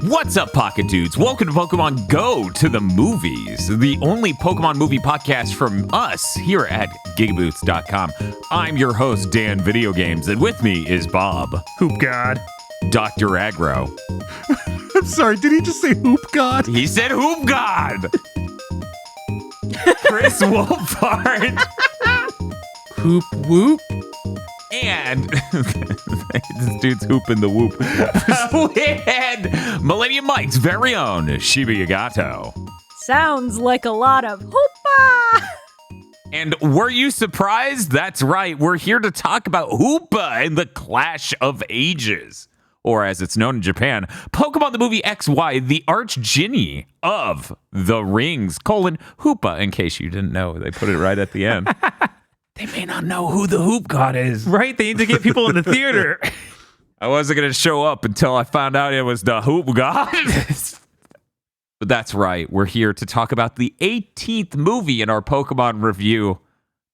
What's up, Pocket Dudes? Welcome to Pokemon Go to the Movies, the only Pokemon movie podcast from us here at GigaBoots.com. I'm your host, Dan Video Games, and with me is Bob. Hoop God. Dr. Aggro. I'm sorry, did he just say Hoop God? He said Hoop God! Chris Wolfhard. Hoop Whoop. And this dude's hooping the whoop. We had Millennium Mike's very own Shiba Yagato. Sounds like a lot of Hoopa! And were you surprised? That's right. We're here to talk about Hoopa and the Clash of Ages. Or as it's known in Japan, Pokemon the movie XY, the arch genie of the rings, Hoopa, in case you didn't know. They put it right at the end. They may not know who the Hoop God is. Right, they need to get people in the theater. I wasn't going to show up until I found out it was the Hoop God. But that's right. We're here to talk about the 18th movie in our Pokemon review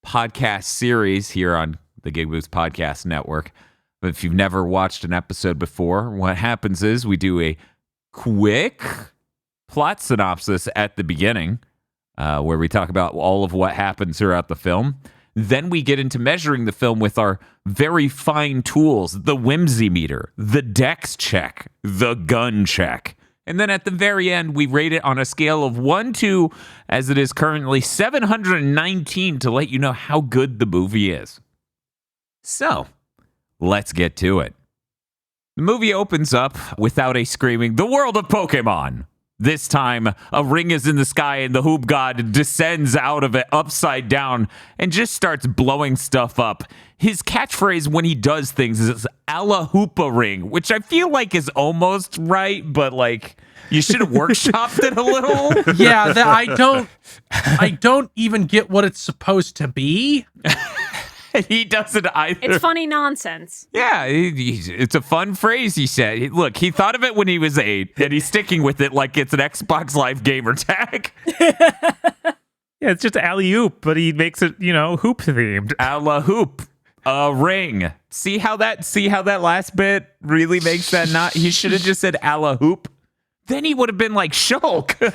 podcast series here on the GigaBoots Podcast Network. But if you've never watched an episode before, what happens is we do a quick plot synopsis at the beginning where we talk about all of what happens throughout the film. Then we get into measuring the film with our very fine tools, the Whimsy meter, the Dex check, the gun check. And then at the very end, we rate it on a scale of 1 to, as it is currently, 719 to let you know how good the movie is. So, let's get to it. The movie opens up without a screaming, "The world of Pokemon!" This time, a ring is in the sky and the Hoop God descends out of it upside down and just starts blowing stuff up. His catchphrase when he does things is "a la Hoopa ring," which I feel like is almost right, but like you should have workshopped it a little. Yeah, I don't even get what it's supposed to be. He doesn't either. It's funny nonsense. Yeah, it's a fun phrase, he said. Look, he thought of it when he was 8, and he's sticking with it like it's an Xbox Live gamer tag. Yeah, it's just alley-oop, but he makes it, hoop themed. A la hoop. A ring. See how that last bit really makes that not... He should have just said a la hoop. Then he would have been like Shulk.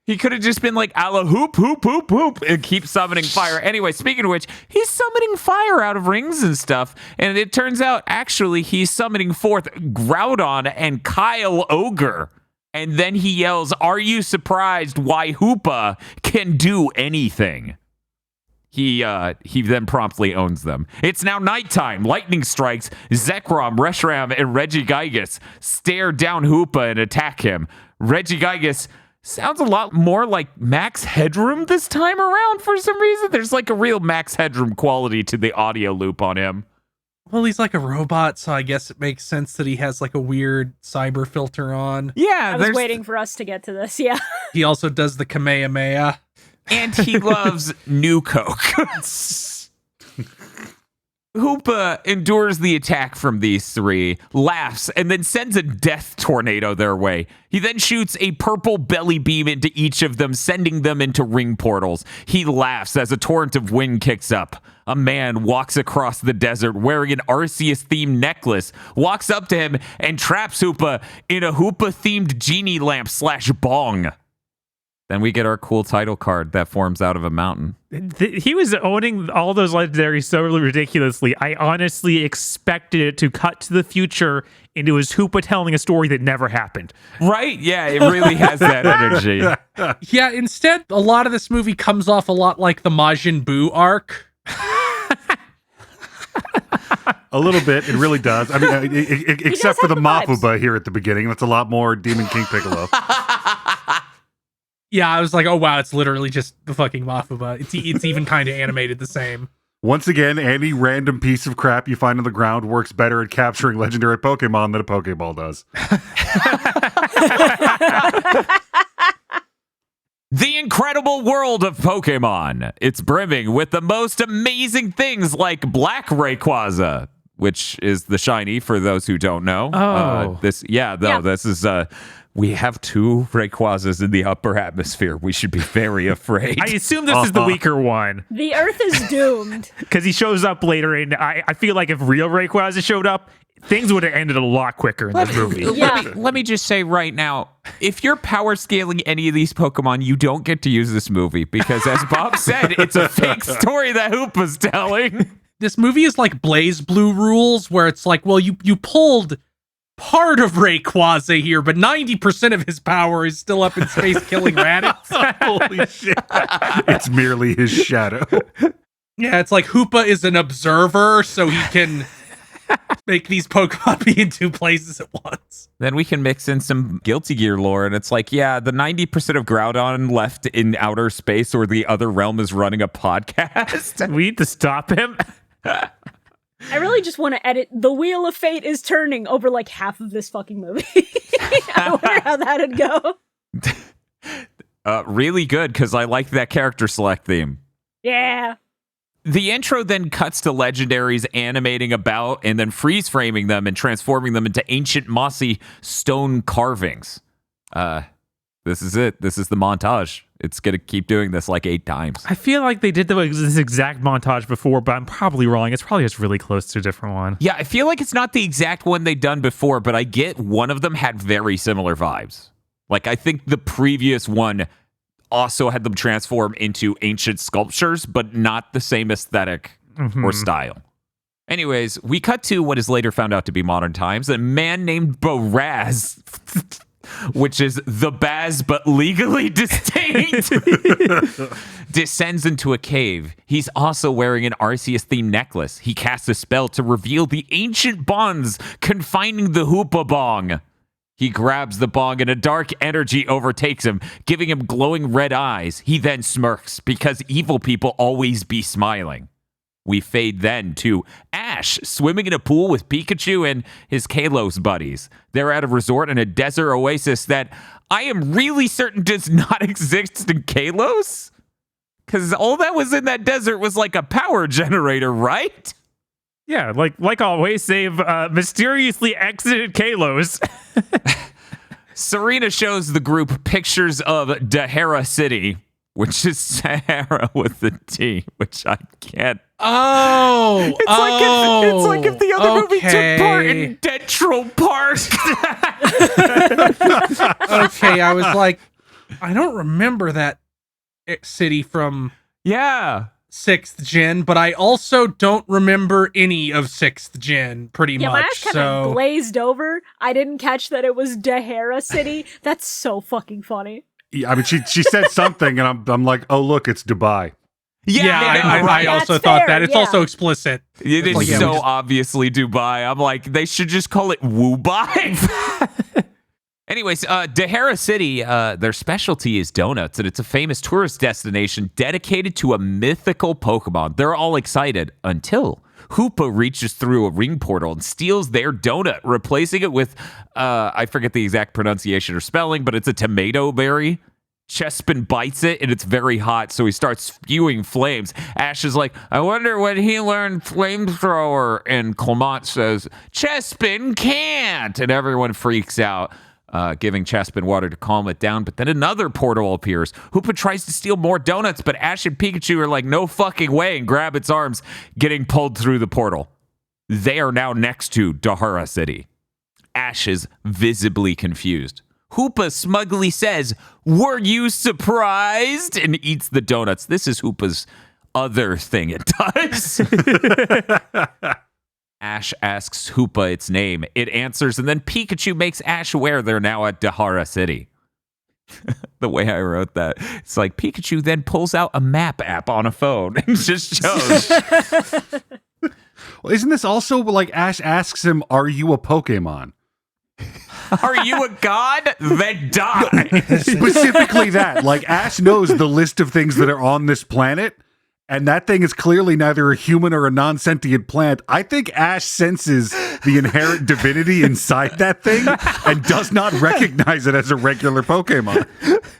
He could have just been like, a la hoop, hoop, hoop, hoop, and keep summoning fire. Anyway, speaking of which, he's summoning fire out of rings and stuff. And it turns out, actually, he's summoning forth Groudon and Kyle Ogre. And then he yells, "Are you surprised why Hoopa can do anything?" He then promptly owns them. It's now nighttime. Lightning strikes. Zekrom, Reshiram, and Regigigas stare down Hoopa and attack him. Regigigas sounds a lot more like Max Headroom this time around for some reason. There's like a real Max Headroom quality to the audio loop on him. Well, he's like a robot, so I guess it makes sense that he has like a weird cyber filter on. Yeah, I was waiting for us to get to this, yeah. He also does the Kamehameha. And he loves New Coke. Hoopa endures the attack from these three, laughs, and then sends a death tornado their way. He then shoots a purple belly beam into each of them, sending them into ring portals. He laughs as a torrent of wind kicks up. A man walks across the desert wearing an Arceus-themed necklace, walks up to him, and traps Hoopa in a Hoopa-themed genie lamp / bong. Then we get our cool title card that forms out of a mountain. He was owning all those legendaries so ridiculously. I honestly expected it to cut to the future into his Hoopa telling a story that never happened. Right? Yeah, it really has that energy. Yeah, instead, a lot of this movie comes off a lot like the Majin Buu arc. A little bit, it really does. I mean, except for the Mafuba here at the beginning. That's a lot more Demon King Piccolo. Yeah, I was like, oh wow, it's literally just the fucking Mafuba. It's even kind of animated the same. Once again, any random piece of crap you find on the ground works better at capturing legendary Pokemon than a Pokeball does. The incredible world of Pokemon. It's brimming with the most amazing things like Black Rayquaza, which is the shiny for those who don't know. Oh. This is we have 2 Rayquazas in the upper atmosphere. We should be very afraid. I assume this is the weaker one. The Earth is doomed. Because he shows up later, and I feel like if real Rayquaza showed up, things would have ended a lot quicker in this movie. Let me just say right now, if you're power scaling any of these Pokemon, you don't get to use this movie because, as Bob said, it's a fake story that Hoopa's telling. This movie is like Blaze Blue rules, where it's like, well, you pulled part of Rayquaza here, but 90% of his power is still up in space killing rabbits. Holy shit. It's merely his shadow. Yeah, it's like Hoopa is an observer, so he can make these Pokemon be in two places at once. Then we can mix in some Guilty Gear lore, and it's like, yeah, the 90% of Groudon left in outer space or the other realm is running a podcast. We need to stop him. I really just want to edit "The Wheel of Fate is turning" over like half of this fucking movie. I wonder how that'd go. Really good, because I like that character select theme. Yeah. The intro then cuts to legendaries animating about and then freeze framing them and transforming them into ancient mossy stone carvings. This is it. This is the montage. It's going to keep doing this like 8 times. I feel like they did this exact montage before, but I'm probably wrong. It's probably just really close to a different one. Yeah, I feel like it's not the exact one they'd done before, but I get one of them had very similar vibes. Like, I think the previous one also had them transform into ancient sculptures, but not the same aesthetic or style. Anyways, we cut to what is later found out to be modern times. A man named Baraz, which is the Baz but legally distinct, descends into a cave. He's also wearing an Arceus-themed necklace. He casts a spell to reveal the ancient bonds confining the Hoopa Bong. He grabs the bong and a dark energy overtakes him, giving him glowing red eyes. He then smirks because evil people always be smiling. We fade then to Ash swimming in a pool with Pikachu and his Kalos buddies. They're at a resort in a desert oasis that I am really certain does not exist in Kalos. Because all that was in that desert was like a power generator, right? Yeah, like always, they've mysteriously exited Kalos. Serena shows the group pictures of Dahara City, which is Sahara with the T, which I can't. Oh, it's like if the other movie took part in Dentrol Park. Okay, I was like, I don't remember that city from 6th gen, but I also don't remember any of 6th gen pretty Yeah, much. my eyes kind of glazed over. I didn't catch that it was Dahara City. That's so fucking funny. Yeah, I mean, she said something, and I'm like, oh look, it's Dubai. I also thought that. It's also explicit. It is like, so obviously Dubai. I'm like, they should just call it Wubai. Anyways, Dahara City, their specialty is donuts, and it's a famous tourist destination dedicated to a mythical Pokemon. They're all excited until Hoopa reaches through a ring portal and steals their donut, replacing it with, I forget the exact pronunciation or spelling, but it's a tomato berry. Chespin bites it, and it's very hot, so he starts spewing flames. Ash is like, I wonder when he learned flamethrower, and Clement says, Chespin can't, and everyone freaks out. Giving Chespin water to calm it down, but then another portal appears. Hoopa tries to steal more donuts, but Ash and Pikachu are like, no fucking way, and grab its arms, getting pulled through the portal. They are now next to Dahara City. Ash is visibly confused. Hoopa smugly says, were you surprised? And eats the donuts. This is Hoopa's other thing it does. Ash asks Hoopa its name. It answers, and then Pikachu makes Ash aware they're now at Dahara City. The way I wrote that, it's like Pikachu then pulls out a map app on a phone and just shows. Well, isn't this also like Ash asks him, are you a Pokemon? Are you a god? Then die. Specifically that. Like, Ash knows the list of things that are on this planet, and that thing is clearly neither a human or a non-sentient plant. I think Ash senses the inherent divinity inside that thing and does not recognize it as a regular Pokemon.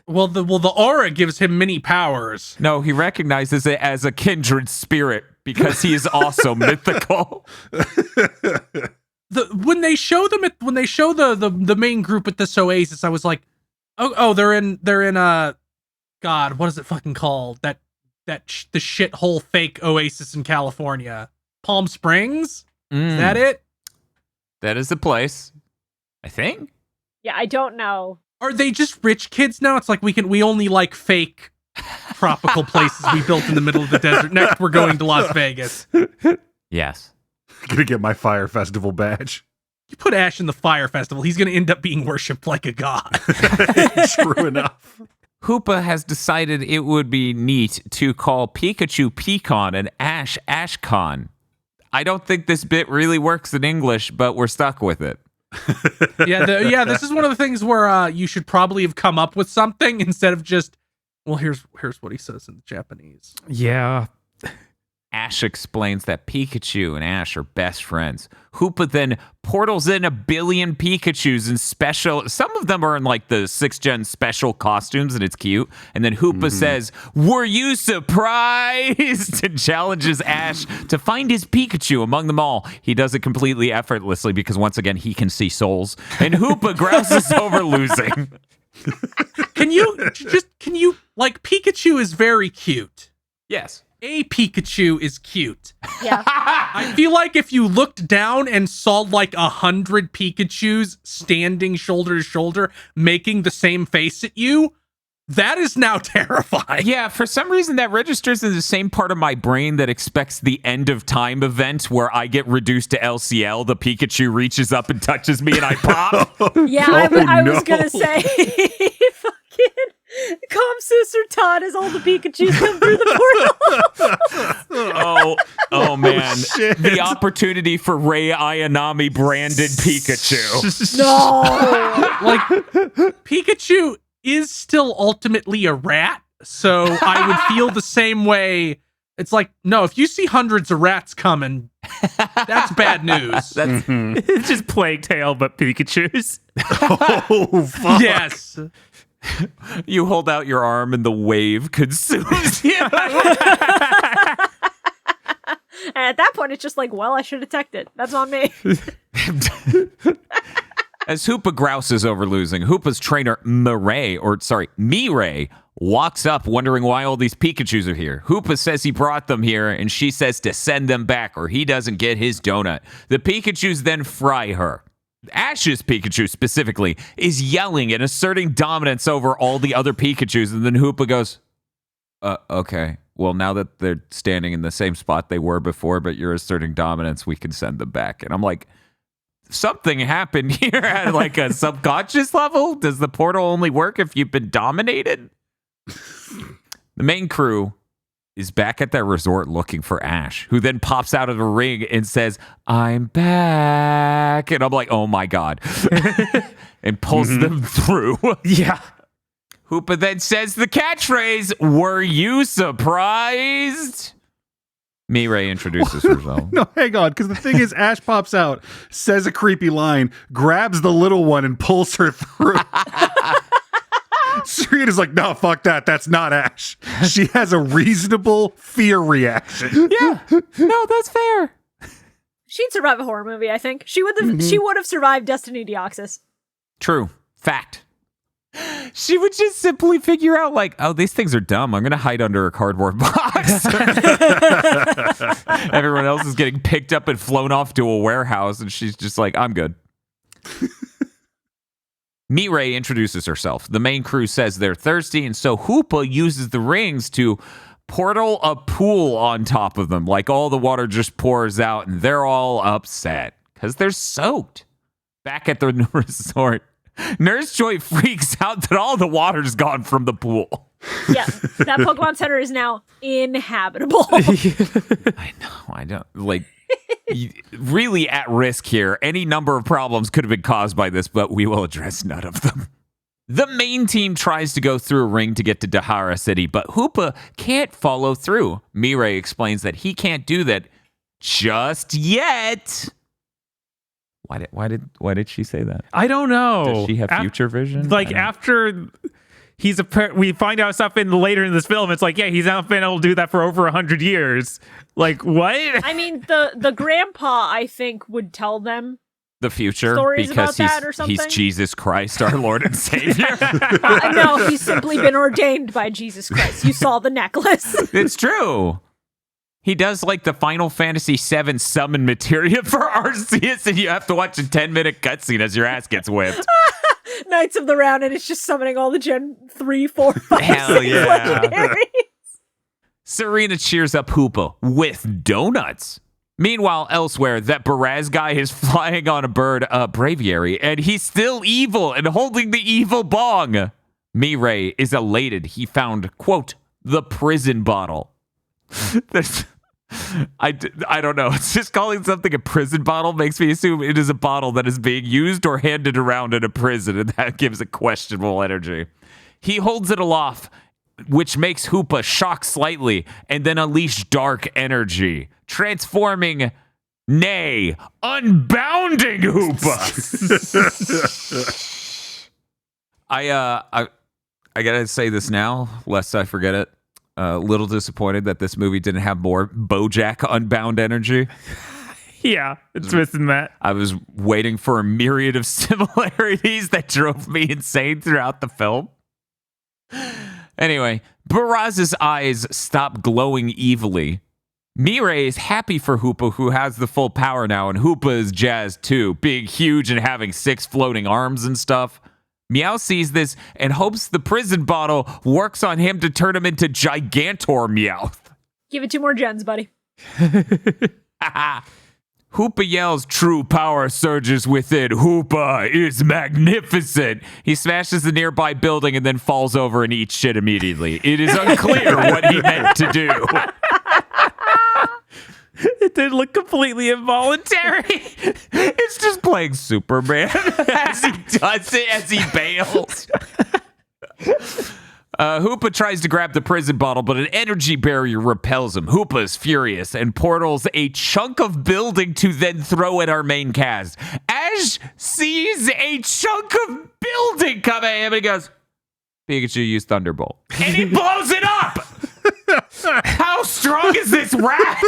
Well, the aura gives him many powers. No, he recognizes it as a kindred spirit because he is also mythical. When they show the main group at this oasis, I was like, oh, they're in God, what is it fucking called? The shithole fake oasis in California, Palm Springs. Is that it? That is the place, I think. Yeah, I don't know. Are they just rich kids now? It's like we only like fake tropical places we built in the middle of the desert. Next, we're going to Las Vegas. Yes. Gonna get my Fire Festival badge. You put Ash in the Fire Festival, he's going to end up being worshipped like a god. True enough. Hoopa has decided it would be neat to call Pikachu Pecan and Ash Ashcon. I don't think this bit really works in English, but we're stuck with it. This is one of the things where you should probably have come up with something instead of just, well, here's what he says in Japanese. Yeah. Ash explains that Pikachu and Ash are best friends. Hoopa then portals in 1 billion Pikachus in special. Some of them are in like the 6th gen special costumes, and it's cute. And then Hoopa says, "Were you surprised?" and challenges Ash to find his Pikachu among them all. He does it completely effortlessly because once again he can see souls. And Hoopa grouses over losing. Can you like Pikachu is very cute. Yes. A Pikachu is cute. Yeah. I feel like if you looked down and saw like 100 Pikachus standing shoulder to shoulder, making the same face at you, that is now terrifying. Yeah, for some reason that registers in the same part of my brain that expects the end of time event where I get reduced to LCL. The Pikachu reaches up and touches me and I pop. Yeah, I was gonna say, fucking Comsus or Todd as all the Pikachus come through the portal. Oh man. shit. The opportunity for Rei Ayanami branded Pikachu. No. Like, Pikachu is still ultimately a rat, so I would feel the same way. It's like, no, if you see hundreds of rats coming, that's bad news. That's It's just Plague Tale, but Pikachus. Oh, fuck. Yes. you hold out your arm and the wave consumes you. And at that point, it's just like, well, I should have detected it. That's on me. As Hoopa grouses over losing, Hoopa's trainer Mirai walks up wondering why all these Pikachus are here. Hoopa says he brought them here, and she says to send them back or he doesn't get his donut. The Pikachus then fry her. Ash's Pikachu specifically is yelling and asserting dominance over all the other Pikachus, and then Hoopa goes, okay, well, now that they're standing in the same spot they were before, but you're asserting dominance, we can send them back. And I'm like, something happened here at like a subconscious level? Does the portal only work if you've been dominated? The main crew is back at their resort looking for Ash, who then pops out of a ring and says, "I'm back." And I'm like, oh my God. And pulls them through. Yeah. Hoopa then says the catchphrase, "Were you surprised?" Mirai introduces herself. No, hang on, because the thing is, Ash pops out, says a creepy line, grabs the little one, and pulls her through. Serena's like, no, fuck that. That's not Ash. She has a reasonable fear reaction. Yeah, no, that's fair. She'd survive a horror movie, I think. She would have survived Destiny Deoxys. True. Fact. She would just simply figure out, like, oh, these things are dumb. I'm going to hide under a cardboard box. Everyone else is getting picked up and flown off to a warehouse, and she's just like, I'm good. Mirai introduces herself. The main crew says they're thirsty, and so Hoopa uses the rings to portal a pool on top of them. Like, all the water just pours out, and they're all upset because they're soaked. Back at the resort, Nurse Joy freaks out that all the water's gone from the pool. Yeah, that Pokemon Center is now inhabitable. I know. I don't like. Really at risk here. Any number of problems could have been caused by this, but we will address none of them. The main team tries to go through a ring to get to Dahara City, but Hoopa can't follow through. Mirai explains that he can't do that just yet. Why did she say that? I don't know. Does she have future vision? Like, after we find out stuff later in this film, it's like, yeah, he's not been able to do that for over 100 years. Like, what? I mean, the grandpa, I think, would tell them the future stories because about that or something. He's Jesus Christ, our Lord and Savior. No, he's simply been ordained by Jesus Christ. You saw the necklace. It's true. He does like the Final Fantasy VII summon materia for Arceus, and you have to watch a 10-minute cutscene as your ass gets whipped. Knights of the Round, and it's just summoning all the Gen 3, 4, 5, Hell 6 yeah. legendaries. Serena cheers up Hoopa with donuts. Meanwhile, elsewhere, that Baraz guy is flying on a bird, Braviary, and he's still evil and holding the evil bong. Mirai is elated. He found, quote, the prison bottle. I don't know. It's just calling something a prison bottle makes me assume it is a bottle that is being used or handed around in a prison, and that gives it questionable energy. He holds it aloft, which makes Hoopa shock slightly and then unleash dark energy, transforming, nay, unbounding Hoopa. I gotta say this now, lest I forget it. A little disappointed that this movie didn't have more BoJack Unbound energy. Yeah, it's missing that. I was waiting for a myriad of similarities that drove me insane throughout the film. Anyway, Baraz's eyes stop glowing evilly. Mirai is happy for Hoopa, who has the full power now, and Hoopa is jazzed too, being huge and having 6 floating arms and stuff. Meow sees this and hopes the prison bottle works on him to turn him into Gigantor Meowth. Give it 2 more gens, buddy. Hoopa yells, true power surges within. Hoopa is magnificent. He smashes the nearby building and then falls over and eats shit immediately. It is unclear what he meant to do. It did look completely involuntary. It's just playing Superman as he does it, as he bails. Hoopa tries to grab the prison bottle, but an energy barrier repels him. Hoopa is furious and portals a chunk of building to then throw at our main cast. Ash sees a chunk of building come at him and he goes, Pikachu, use Thunderbolt. And he blows it up! How strong is this rat?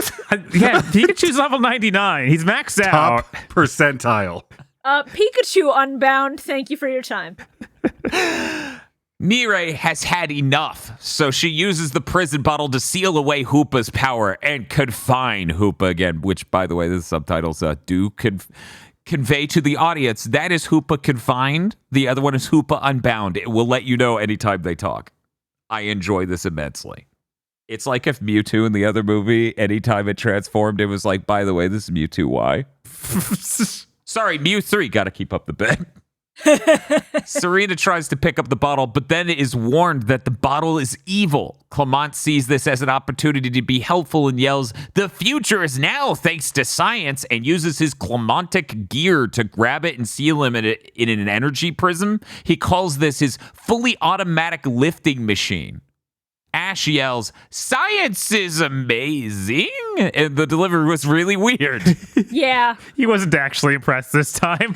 Yeah, Pikachu's level 99. He's maxed out. Top percentile. Pikachu Unbound, thank you for your time. Mirai has had enough, so she uses the prison bottle to seal away Hoopa's power and confine Hoopa again, which, by the way, the subtitles do convey to the audience. That is Hoopa confined. The other one is Hoopa Unbound. It will let you know anytime they talk. I enjoy this immensely. It's like if Mewtwo in the other movie, anytime it transformed, it was like, by the way, this is Mewtwo Y. Sorry, Mew 3, gotta keep up the bit. Serena tries to pick up the bottle, but then is warned that the bottle is evil. Clement sees this as an opportunity to be helpful and yells, the future is now thanks to science, and uses his Clementic gear to grab it and seal him in an energy prism. He calls this his fully automatic lifting machine. Ash yells, science is amazing, and the delivery was really weird. Yeah. He wasn't actually impressed this time.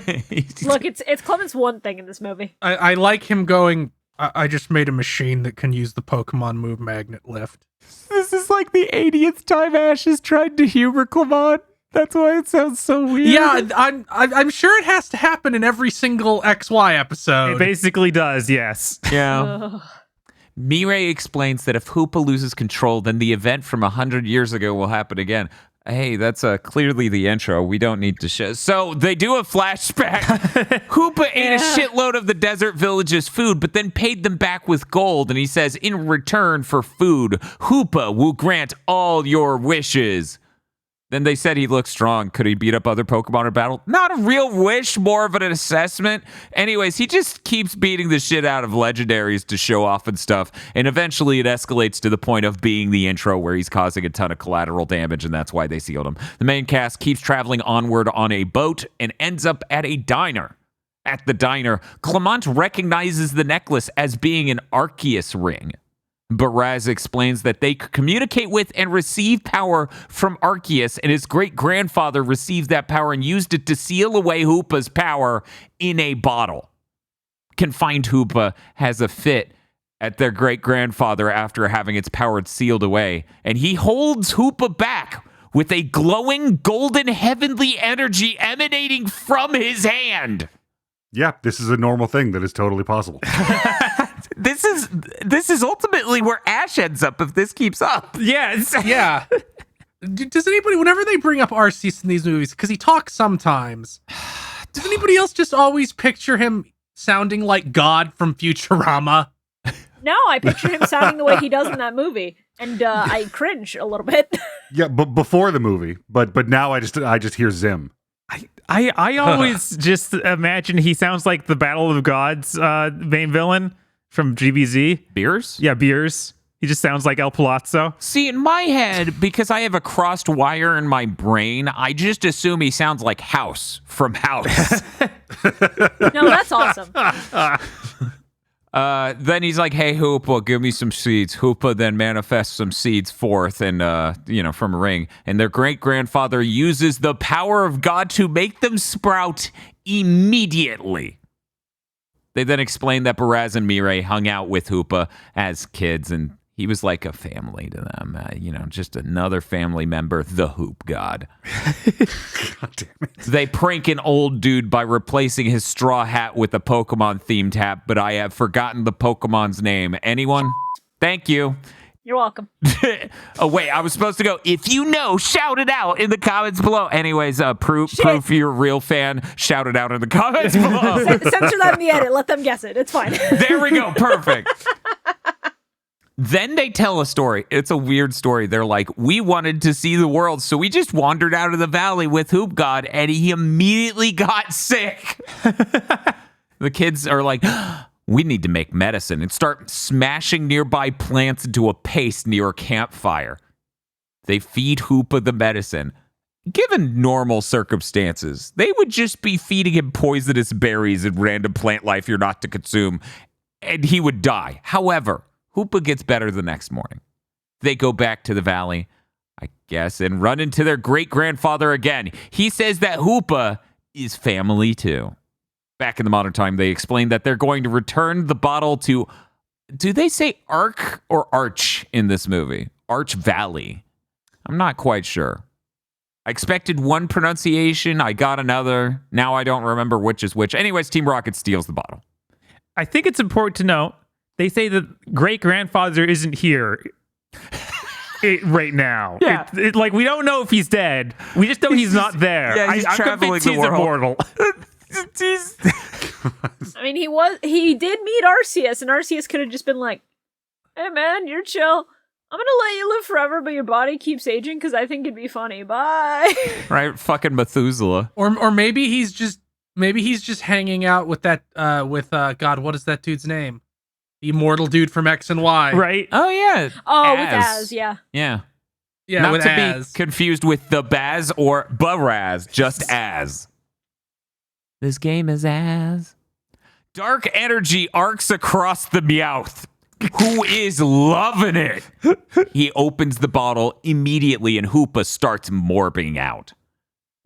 Look, it's Clement's one thing in this movie. I like him going, I just made a machine that can use the Pokemon move magnet lift. This is like the 80th time Ash has tried to humor Clement. That's why it sounds so weird. Yeah, I'm sure it has to happen in every single XY episode. It basically does, yes. Yeah. Mirai explains that if Hoopa loses control, then the event from 100 years ago will happen again. Hey, that's clearly the intro. We don't need to show. So they do a flashback. Hoopa ate a shitload of the desert village's food, but then paid them back with gold. And he says, in return for food, Hoopa will grant all your wishes. Then they said he looked strong. Could he beat up other Pokemon in battle? Not a real wish, more of an assessment. Anyways, he just keeps beating the shit out of legendaries to show off and stuff. And eventually it escalates to the point of being the intro where he's causing a ton of collateral damage, and that's why they sealed him. The main cast keeps traveling onward on a boat and ends up at a diner. At the diner, Clement recognizes the necklace as being an Arceus ring. Baraz explains that they could communicate with and receive power from Arceus, and his great-grandfather received that power and used it to seal away Hoopa's power in a bottle. Confined Hoopa has a fit at their great-grandfather after having its power sealed away, and he holds Hoopa back with a glowing golden heavenly energy emanating from his hand. Yeah, this is a normal thing that is totally possible. This is ultimately where Ash ends up if this keeps up. Yes. Yeah. Does anybody, whenever they bring up Arceus in these movies, because he talks sometimes, does anybody else just always picture him sounding like God from Futurama? No, I picture him sounding the way he does in that movie, and I cringe a little bit. Yeah, but before the movie, but now I just hear Zim. I always just imagine he sounds like the Battle of Gods main villain from GBZ. Beers? Yeah, Beers. He just sounds like El Palazzo. See, in my head, because I have a crossed wire in my brain, I just assume he sounds like House from House. No, that's awesome. Then he's like, hey, Hoopa, give me some seeds. Hoopa then manifests some seeds forth and, from a ring. And their great-grandfather uses the power of God to make them sprout immediately. They then explain that Baraz and Mirai hung out with Hoopa as kids, and he was like a family to them. Just another family member, the Hoop God. God damn it. They prank an old dude by replacing his straw hat with a Pokemon-themed hat, but I have forgotten the Pokemon's name. Anyone? Thank you. You're welcome. Oh, wait, I was supposed to go, if you know, shout it out in the comments below. Anyways, proof you're a real fan, shout it out in the comments below. Censor that in the edit. Let them guess it. It's fine. There we go. Perfect. Then they tell a story. It's a weird story. They're like, we wanted to see the world, so we just wandered out of the valley with Hoop God, and he immediately got sick. The kids are like, we need to make medicine, and start smashing nearby plants into a paste near a campfire. They feed Hoopa the medicine. Given normal circumstances, they would just be feeding him poisonous berries and random plant life you're not to consume, and he would die. However, Hoopa gets better the next morning. They go back to the valley, I guess, and run into their great-grandfather again. He says that Hoopa is family too. Back in the modern time, they explain that they're going to return the bottle to, do they say Arc or Arch in this movie? Arch Valley. I'm not quite sure. I expected one pronunciation. I got another. Now I don't remember which is which. Anyways, Team Rocket steals the bottle. I think it's important to note, they say that great-grandfather isn't here right now. Yeah. Like, we don't know if he's dead. We just know he's not there. Yeah, he's I'm traveling convinced the he's world. immortal. I mean, he did meet Arceus, and Arceus could have just been like, hey man, you're chill. I'm gonna let you live forever, but your body keeps aging because I think it'd be funny. Bye. Right? Fucking Methuselah. Or maybe he's just hanging out with that God, what is that dude's name? The immortal dude from X and Y. Right? Oh, yeah. Oh, with Az, yeah. Yeah. Yeah, Not with to Az. be confused with the Baz or Baraz, just Az. This game is Az. Dark energy arcs across the Meowth, who is loving it. He opens the bottle immediately and Hoopa starts morbing out.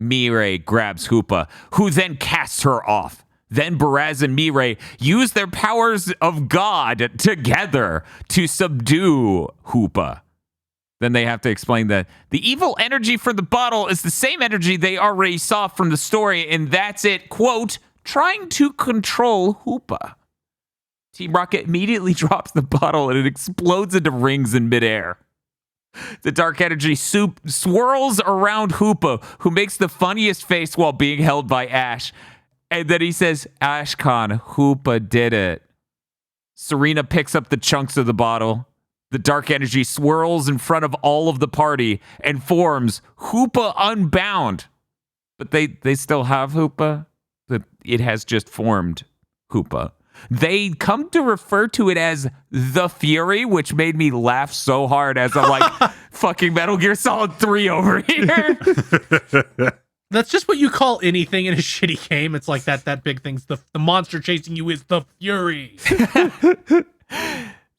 Mirai grabs Hoopa, who then casts her off. Then Baraz and Mirai use their powers of God together to subdue Hoopa. Then they have to explain that the evil energy from the bottle is the same energy they already saw from the story, and that's it, quote, trying to control Hoopa. Team Rocket immediately drops the bottle and it explodes into rings in midair. The dark energy soup swirls around Hoopa, who makes the funniest face while being held by Ash. And then he says, Ashcon, Hoopa did it. Serena picks up the chunks of the bottle. The dark energy swirls in front of all of the party and forms Hoopa Unbound. But they still have Hoopa. It has just formed Hoopa. They come to refer to it as the Fury, which made me laugh so hard as I'm like, fucking Metal Gear Solid 3 over here. That's just what you call anything in a shitty game. It's like that big thing's the monster chasing you is the Fury.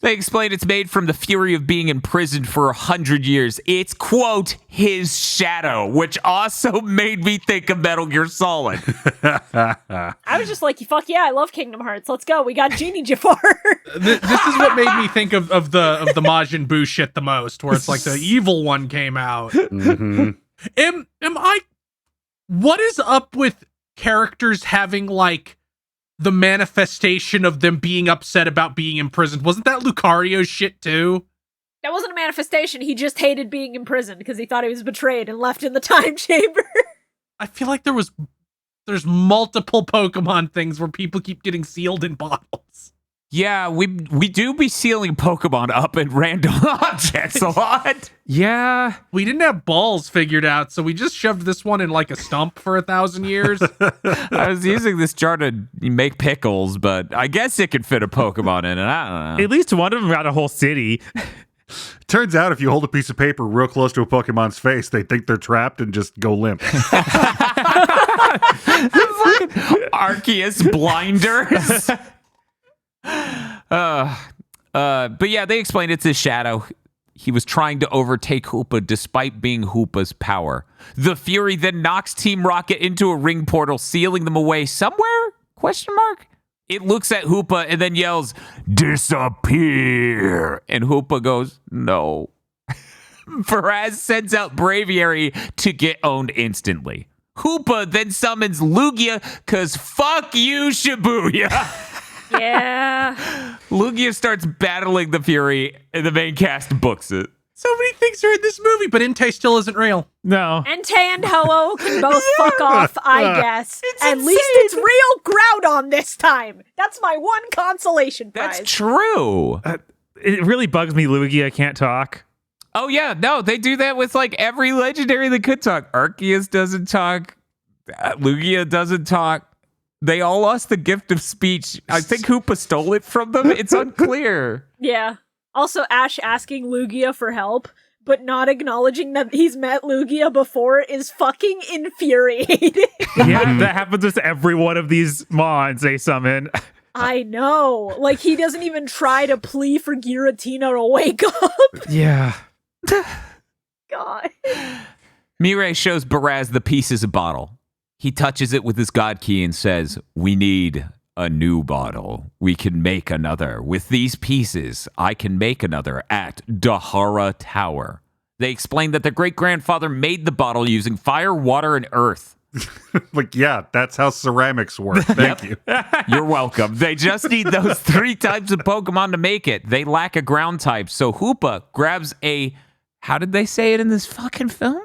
They explain it's made from the fury of being imprisoned for 100 years. It's, quote, his shadow, which also made me think of Metal Gear Solid. I was just like, fuck yeah, I love Kingdom Hearts. Let's go. We got Genie Jafar. This is what made me think of the Majin Buu shit the most, where it's like the evil one came out. Mm-hmm. Am I... What is up with characters having, like, the manifestation of them being upset about being imprisoned? Wasn't that Lucario's shit, too? That wasn't a manifestation. He just hated being imprisoned because he thought he was betrayed and left in the time chamber. I feel like there's multiple Pokemon things where people keep getting sealed in bottles. Yeah, we do be sealing Pokemon up in random objects a lot. Yeah. We didn't have balls figured out, so we just shoved this one in like a stump for 1,000 years. I was using this jar to make pickles, but I guess it could fit a Pokemon in it. I don't know. At least one of them got a whole city. Turns out if you hold a piece of paper real close to a Pokemon's face, they think they're trapped and just go limp. Arceus blinders. But yeah, they explained it's his shadow. He was trying to overtake Hoopa despite being Hoopa's power. The Fury then knocks Team Rocket into a ring portal, sealing them away somewhere? Question mark? It looks at Hoopa and then yells, "Disappear!" And Hoopa goes, "No." Faraz sends out Braviary to get owned instantly. Hoopa then summons Lugia, cause fuck you, Shibuya. Yeah. Lugia starts battling the Fury, and the main cast books it. So many things are in this movie, but Entei still isn't real. No. Entei and Ho-Oh can both fuck off, I guess. At least it's real Groudon this time. That's my one consolation prize. That's true. It really bugs me Lugia can't talk. Oh, yeah. No, they do that with like every legendary that could talk. Arceus doesn't talk. Lugia doesn't talk. They all lost the gift of speech. I think Hoopa stole it from them. It's unclear. Yeah. Also, Ash asking Lugia for help, but not acknowledging that he's met Lugia before is fucking infuriating. Yeah, that happens with every one of these mons they summon. I know. Like, he doesn't even try to plea for Giratina to wake up. Yeah. God. Mirai shows Baraz the pieces of bottle. He touches it with his god key and says, "We need a new bottle. We can make another. With these pieces, I can make another at Dahara Tower." They explain that their great-grandfather made the bottle using fire, water, and earth. Like, yeah, that's how ceramics work. Thank you. You're welcome. They just need those 3 types of Pokemon to make it. They lack a ground type, so Hoopa grabs a... How did they say it in this fucking film?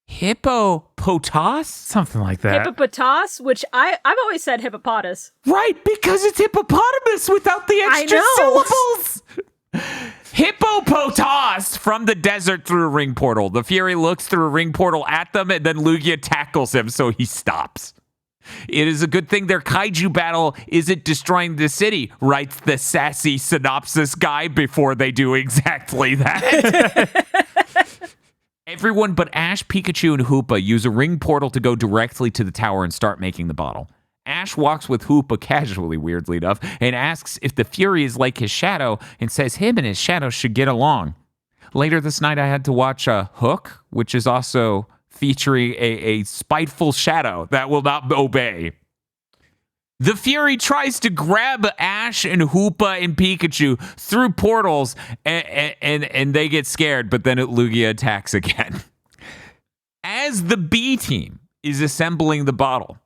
Hippopotas? Something like that. Hippopotas, which I've always said hippopotas. Right, because it's hippopotamus without the extra syllables. Hippopotas from the desert through a ring portal. The Fury looks through a ring portal at them, and then Lugia tackles him, so he stops. It is a good thing their kaiju battle isn't destroying the city, writes the sassy synopsis guy before they do exactly that. Everyone but Ash, Pikachu, and Hoopa use a ring portal to go directly to the tower and start making the bottle. Ash walks with Hoopa casually, weirdly enough, and asks if the Fury is like his shadow and says him and his shadow should get along. Later this night, I had to watch Hook, which is also featuring a spiteful shadow that will not obey. The Fury tries to grab Ash and Hoopa and Pikachu through portals, and they get scared, but then Lugia attacks again. As the B team is assembling the bottle,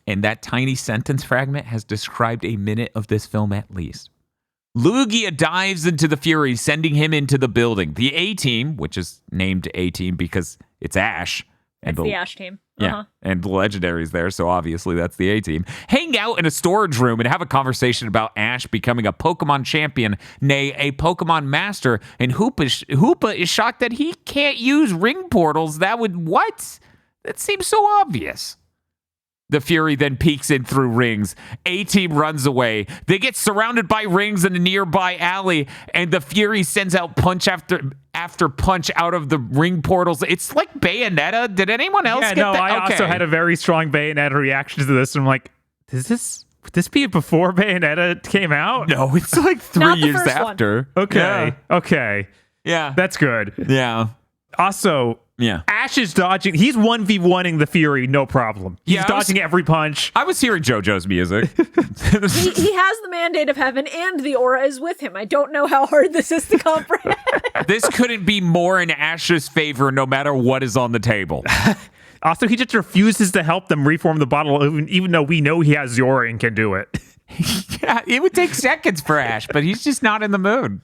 and that tiny sentence fragment has described a minute of this film at least, Lugia dives into the Fury, sending him into the building. The A team, which is named A team because it's Ash. It's the Ash team. Yeah, and the Legendary's there, so obviously that's the A-team. Hang out in a storage room and have a conversation about Ash becoming a Pokemon champion, nay, a Pokemon master, and Hoopa is shocked that he can't use ring portals. That seems so obvious. The Fury then peeks in through rings. A-team runs away. They get surrounded by rings in a nearby alley, and the Fury sends out punch after punch out of the ring portals. It's like Bayonetta. Did anyone else get that? I also had a very strong Bayonetta reaction to this. I'm like, would this be before Bayonetta came out? No, it's like 3 years after. Okay. Yeah. Okay. Yeah. That's good. Yeah. Also, yeah, Ash is dodging. He's 1v1ing the Fury, no problem. He's dodging every punch. I was hearing JoJo's music. He has the mandate of heaven, and the aura is with him. I don't know how hard this is to comprehend. This couldn't be more in Ash's favor, no matter what is on the table. Also, he just refuses to help them reform the bottle, even though we know he has Zora and can do it. Yeah, it would take seconds for Ash, but he's just not in the mood.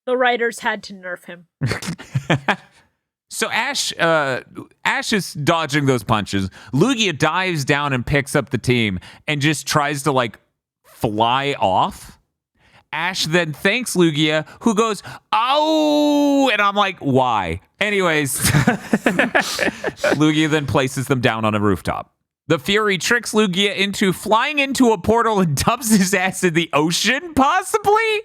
The writers had to nerf him. So Ash is dodging those punches. Lugia dives down and picks up the team and just tries to like fly off. Ash then thanks Lugia, who goes, "Oh," and I'm like, why? Anyways, Lugia then places them down on a rooftop. The Fury tricks Lugia into flying into a portal and dumps his ass in the ocean, possibly?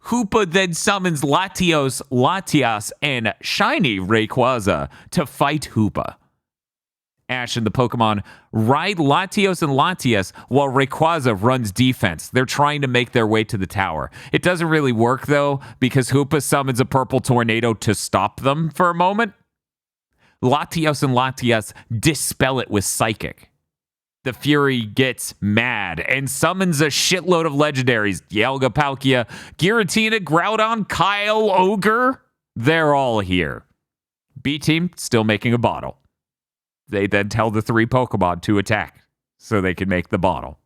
Hoopa then summons Latias, and Shiny Rayquaza to fight Hoopa. Ash and the Pokemon ride Latios and Latias while Rayquaza runs defense. They're trying to make their way to the tower. It doesn't really work, though, because Hoopa summons a purple tornado to stop them for a moment. Latios and Latias dispel it with Psychic. The Fury gets mad and summons a shitload of legendaries. Dialga, Palkia, Giratina, Groudon, Kyle, Ogre. They're all here. B-Team still making a bottle. They then tell the 3 Pokemon to attack so they can make the bottle.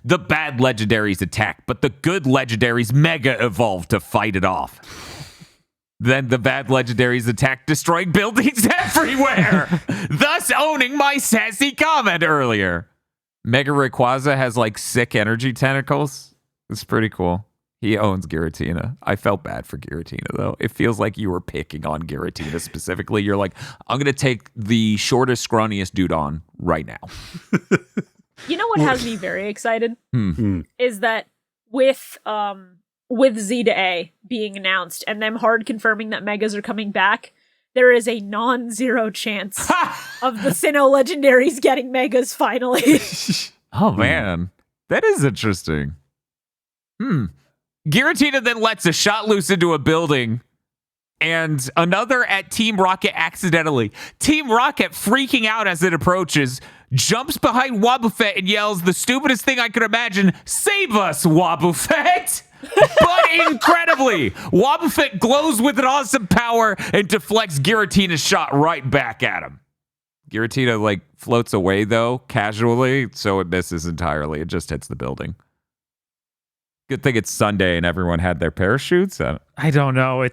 The bad legendaries attack, but the good legendaries mega evolve to fight it off. Then the bad legendaries attack, destroying buildings everywhere, thus owning my sassy comment earlier. Mega Rayquaza has like sick energy tentacles. It's pretty cool. He owns Giratina. I felt bad for Giratina, though. It feels like you were picking on Giratina specifically. You're like, I'm going to take the shortest, scrawniest dude on right now. You know what has me very excited? Is that with Z to A being announced and them hard confirming that Megas are coming back, there is a non-zero chance of the Sinnoh legendaries getting Megas finally. Oh, man. That is interesting. Giratina then lets a shot loose into a building, and another at Team Rocket accidentally. Team Rocket, freaking out as it approaches, jumps behind Wobbuffet and yells the stupidest thing I could imagine, "Save us, Wobbuffet!" But incredibly, Wobbuffet glows with an awesome power and deflects Giratina's shot right back at him. Giratina, like, floats away, though, casually, so it misses entirely. It just hits the building. Good thing it's Sunday and everyone had their parachutes. I don't know.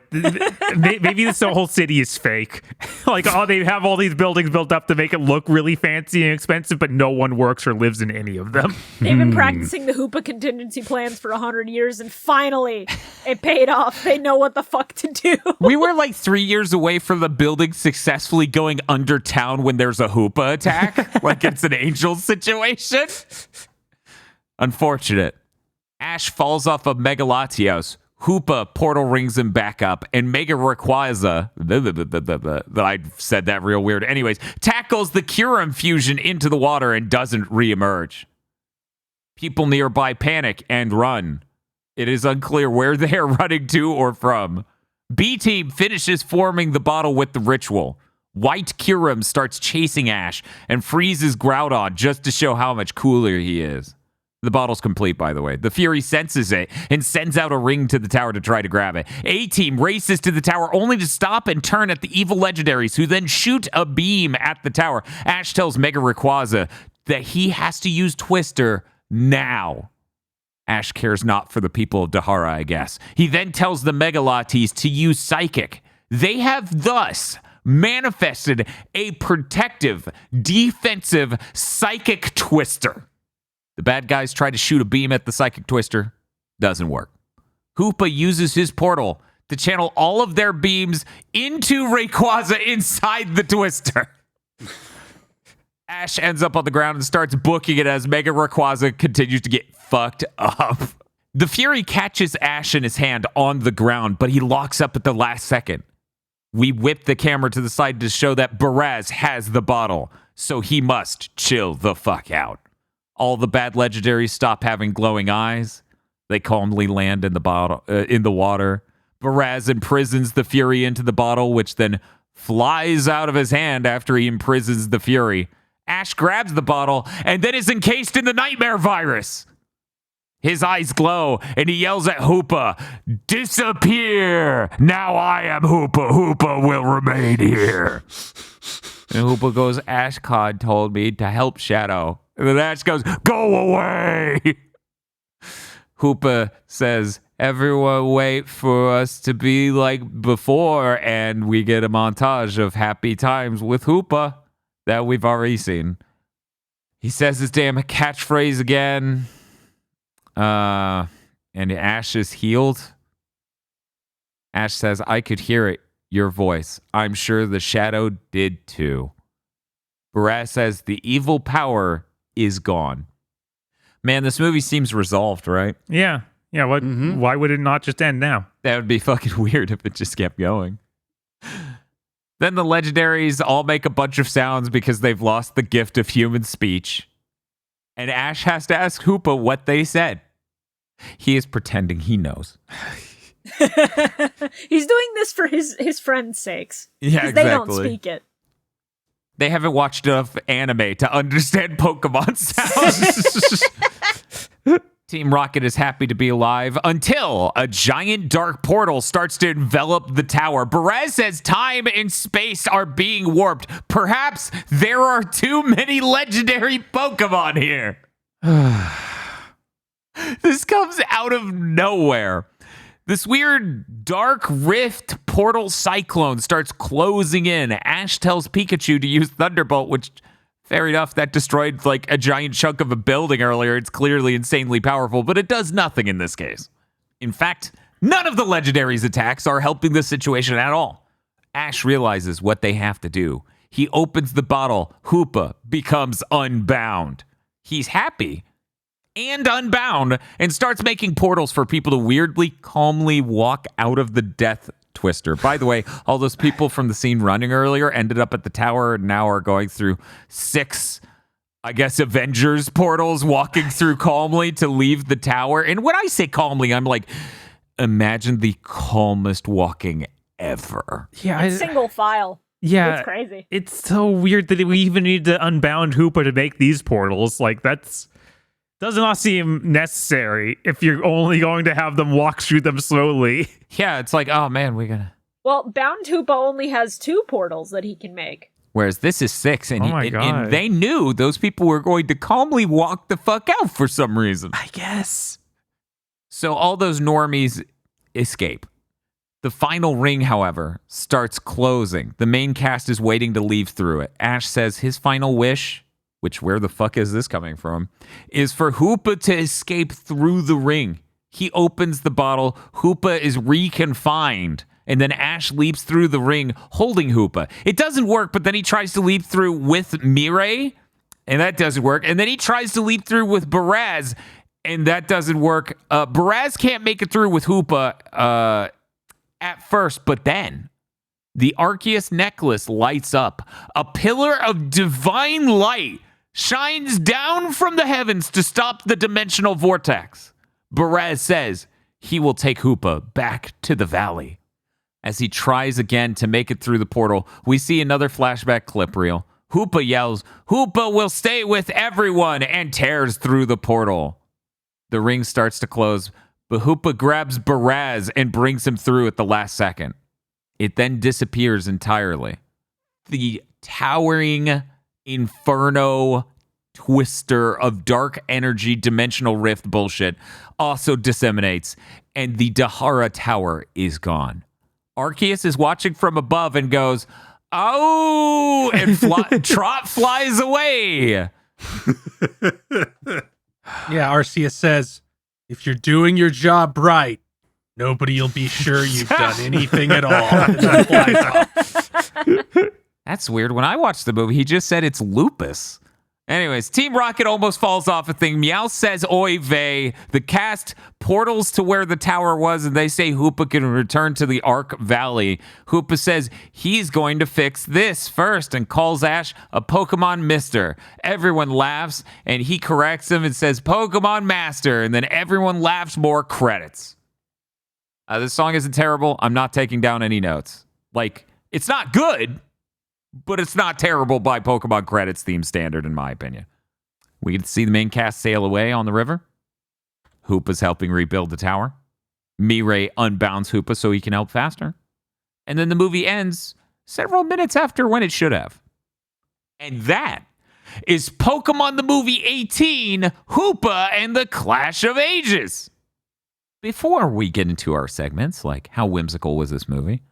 Maybe this whole city is fake. Like, they have all these buildings built up to make it look really fancy and expensive, but no one works or lives in any of them. They've been practicing the Hoopa contingency plans for 100 years, and finally, it paid off. They know what the fuck to do. We were like 3 years away from the building successfully going under town when there's a Hoopa attack. Like it's an Angel situation. Unfortunate. Ash falls off of Mega Latios. Hoopa portal rings him back up, and Mega Rayquaza, I said that real weird. Anyways, tackles the Kyurem fusion into the water and doesn't reemerge. People nearby panic and run. It is unclear where they are running to or from. B-Team finishes forming the bottle with the ritual. White Kyurem starts chasing Ash and freezes Groudon just to show how much cooler he is. The bottle's complete, by the way. The Fury senses it and sends out a ring to the tower to try to grab it. A-Team races to the tower only to stop and turn at the evil legendaries, who then shoot a beam at the tower. Ash tells Mega Rayquaza that he has to use Twister now. Ash cares not for the people of Dahara, I guess. He then tells the Mega Latis to use Psychic. They have thus manifested a protective, defensive Psychic Twister. The bad guys try to shoot a beam at the Psychic Twister. Doesn't work. Hoopa uses his portal to channel all of their beams into Rayquaza inside the Twister. Ash ends up on the ground and starts booking it as Mega Rayquaza continues to get fucked up. The Fury catches Ash in his hand on the ground, but he locks up at the last second. We whip the camera to the side to show that Baraz has the bottle, so he must chill the fuck out. All the bad legendaries stop having glowing eyes. They calmly land in the water. Baraz imprisons the Fury into the bottle, which then flies out of his hand after he imprisons the Fury. Ash grabs the bottle and then is encased in the nightmare virus. His eyes glow and he yells at Hoopa, "Disappear! Now I am Hoopa. Hoopa will remain here." And Hoopa goes, "Ash Khan told me to help Shadow." And then Ash goes, "Go away!" Hoopa says, Everyone wait for us to be like before, and we get a montage of happy times with Hoopa that we've already seen. He says his damn catchphrase again. And Ash is healed. Ash says, I could hear it, your voice. I'm sure the shadow did too. Baraz says, the evil power is gone. Man, this movie seems resolved, right? Yeah. Yeah, what? Why would it not just end now? That would be fucking weird if it just kept going. Then the legendaries all make a bunch of sounds because they've lost the gift of human speech. And Ash has to ask Hoopa what they said. He is pretending he knows. He's doing this for his friends' sakes. Yeah, exactly. They don't speak it. They haven't watched enough anime to understand Pokemon sounds. Team Rocket is happy to be alive until a giant dark portal starts to envelop the tower. Baraz says time and space are being warped. Perhaps there are too many legendary Pokemon here. This comes out of nowhere. This weird dark rift portal cyclone starts closing in. Ash tells Pikachu to use Thunderbolt, which, fair enough, that destroyed like a giant chunk of a building earlier. It's clearly insanely powerful, but it does nothing in this case. In fact, none of the legendaries' attacks are helping the situation at all. Ash realizes what they have to do. He opens the bottle. Hoopa becomes unbound. He's happy and unbound and starts making portals for people to weirdly, calmly walk out of the Death Twister. By the way, all those people from the scene running earlier ended up at the tower and now are going through 6, I guess, Avengers portals, walking through calmly to leave the tower. And when I say calmly, I'm like, imagine the calmest walking ever. Yeah, single file. Yeah, it's crazy. It's so weird that we even need to unbound Hoopa to make these portals. Like, that's does not seem necessary if you're only going to have them walk through them slowly. Yeah, it's like, oh man, we're gonna. Well, Bound Hoopa only has 2 portals that he can make. Whereas this is 6, and, and they knew those people were going to calmly walk the fuck out for some reason. I guess. So all those normies escape. The final ring, however, starts closing. The main cast is waiting to leave through it. Ash says his final wish, which where the fuck is this coming from, is for Hoopa to escape through the ring. He opens the bottle. Hoopa is reconfined. And then Ash leaps through the ring holding Hoopa. It doesn't work, but then he tries to leap through with Mireille, and that doesn't work. And then he tries to leap through with Baraz, and that doesn't work. Baraz can't make it through with Hoopa at first, but then the Arceus necklace lights up. A pillar of divine light shines down from the heavens to stop the dimensional vortex. Baraz says he will take Hoopa back to the valley. As he tries again to make it through the portal, we see another flashback clip reel. Hoopa yells, "Hoopa will stay with everyone," and tears through the portal. The ring starts to close, but Hoopa grabs Baraz and brings him through at the last second. It then disappears entirely. The towering inferno twister of dark energy dimensional rift bullshit also disseminates, and the Dahara tower is gone. Arceus is watching from above and goes, "Oh!" and Trot flies away. Yeah, Arceus says, if you're doing your job right, nobody will be sure you've done anything at all. That's weird. When I watched the movie, he just said it's lupus. Anyways, Team Rocket almost falls off a thing. Meowth says, "Oy vey." The cast portals to where the tower was, and they say Hoopa can return to the Arc Valley. Hoopa says he's going to fix this first and calls Ash a Pokemon Mister. Everyone laughs, and he corrects him and says Pokemon Master, and then everyone laughs more. Credits. This song isn't terrible. I'm not taking down any notes. Like, it's not good, but it's not terrible by Pokemon credits theme standard, in my opinion. We get to see the main cast sail away on the river. Hoopa's helping rebuild the tower. Mireille unbounds Hoopa so he can help faster. And then the movie ends several minutes after when it should have. And that is Pokemon the Movie 18, Hoopa and the Clash of Ages. Before we get into our segments, like how whimsical was this movie?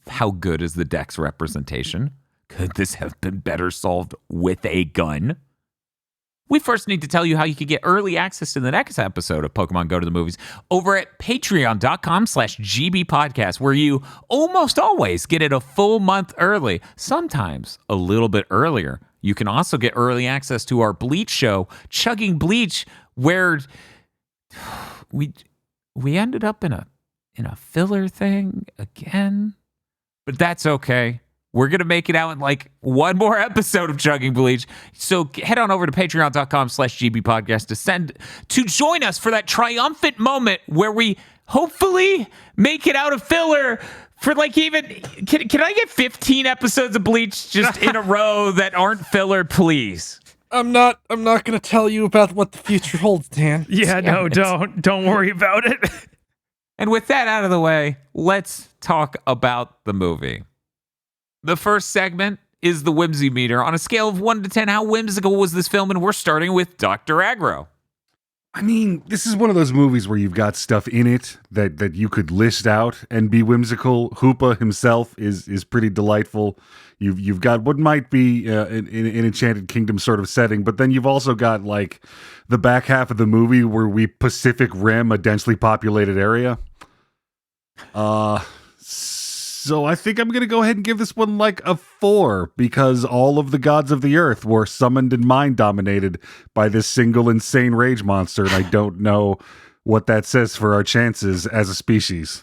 How good is the Dex representation? Could this have been better solved with a gun? We first need to tell you how you can get early access to the next episode of Pokemon Go to the Movies over at patreon.com/gbpodcast, where you almost always get it a full month early, sometimes a little bit earlier. You can also get early access to our Bleach show, Chugging Bleach, where we ended up in a filler thing again, but that's okay. We're going to make it out in like one more episode of Chugging Bleach. So head on over to patreon.com/gbpodcast to join us for that triumphant moment where we hopefully make it out of filler for like even, can I get 15 episodes of Bleach just in a row that aren't filler, please? I'm not going to tell you about what the future holds, Dan. Yeah, no, don't worry about it. And with that out of the way, let's talk about the movie. The first segment is the Whimsy meter. On a scale of 1 to 10, how whimsical was this film? And we're starting with Dr. Aggro. I mean, this is one of those movies where you've got stuff in it that you could list out and be whimsical. Hoopa himself is pretty delightful. You've got what might be an Enchanted Kingdom sort of setting, but then you've also got like the back half of the movie where we Pacific Rim, a densely populated area. So I think I'm going to go ahead and give this one like a 4 because all of the gods of the earth were summoned and mind dominated by this single insane rage monster. And I don't know what that says for our chances as a species.